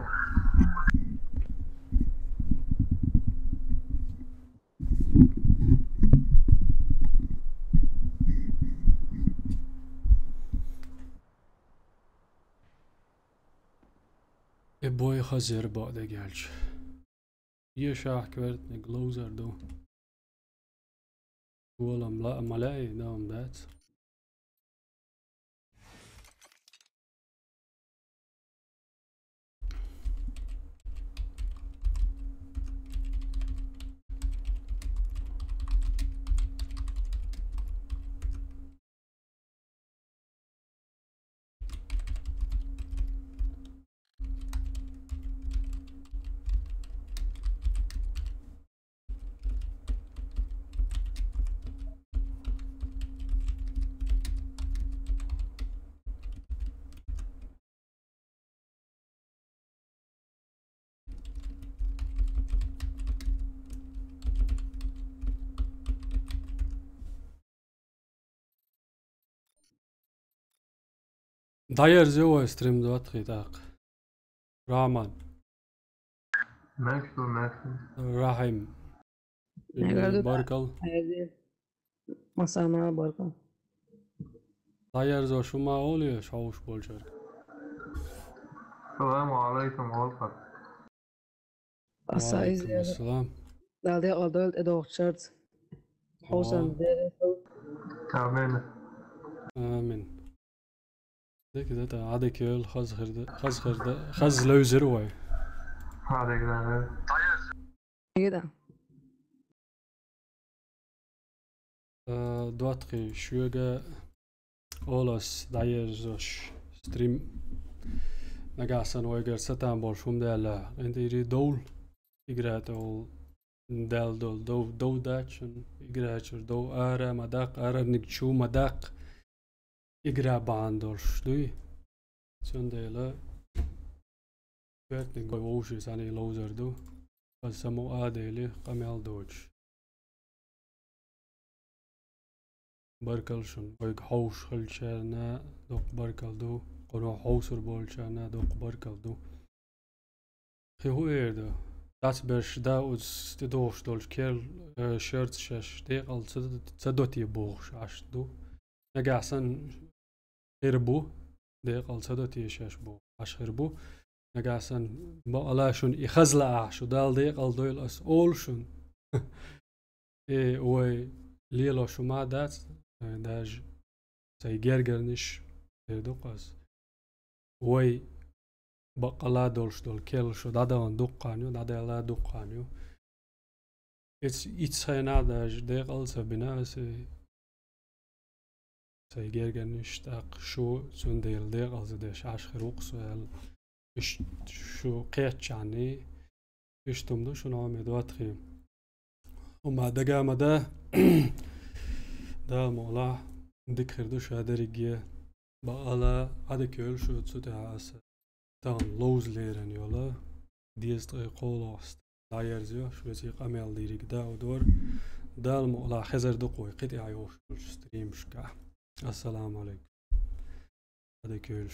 boy خزر بعد gelch. Hier schaak werd een closer do. Wel een malay dan dat. Dyer zo stream dat getak. Rahman. Max. Rahim. Evet. Barkal. هذه مصانع بركة. Dyer zo şuma oluyor şavuş bolcar. Selamun aleyküm Volkan. Asaiz Selam. dalde adal edokçart. Hosan dere. Amin. Amin. ده كده تا عادي كيل خز لوزر واي هذا كده كده دواتقي شوغا اولاس دايرزوش ستريم نگاسن ويگر ستان بولشوم دالا انت يري دول يقرات اول دال دول دو داتشن يقراتشر دو ارا مداق ارا نكشو مداق يقرا باندولش دوي سون دالا Vertning oceans aan een lozer do. Als samo adele kamel dodge. Barkalshun oig house hulchana dok barkal do. Kono houser bolchana dok barkal do. Hoe eerder. Dat bers da us de doos dolch kel shirts shash de al tsadoti boog shash do. Nagasan herbu de al tsadoti shash boog. Ash herbu. نگاسن با علاشون يخزل عشو دال ديق al دويل اس اولشون اي وي ليلو شو ما دات داج سي جرجرنش دوقاس وي بقلا دولش دول كيل شو دادان دوقانيو دادا لا دوقانيو اتس هنا داج ديق al سبنا سي جرجرنش تاق شو سون ديل ديق al داش عش خروق سوال شو قيتش عني إيش تمدو شو نعمل دواتخي وما دقا مدا دا مولا ديك خردو شادر يجي بقالا عدا كيول شو تسوتها أسا تان لوز ليرن يولا ديست قولاست دايرزيو شو يسيق أميال ديريك دا ودور دا المولا خزر دقوي قطع يوش ستريم شكا السلام عليكم عدا كيول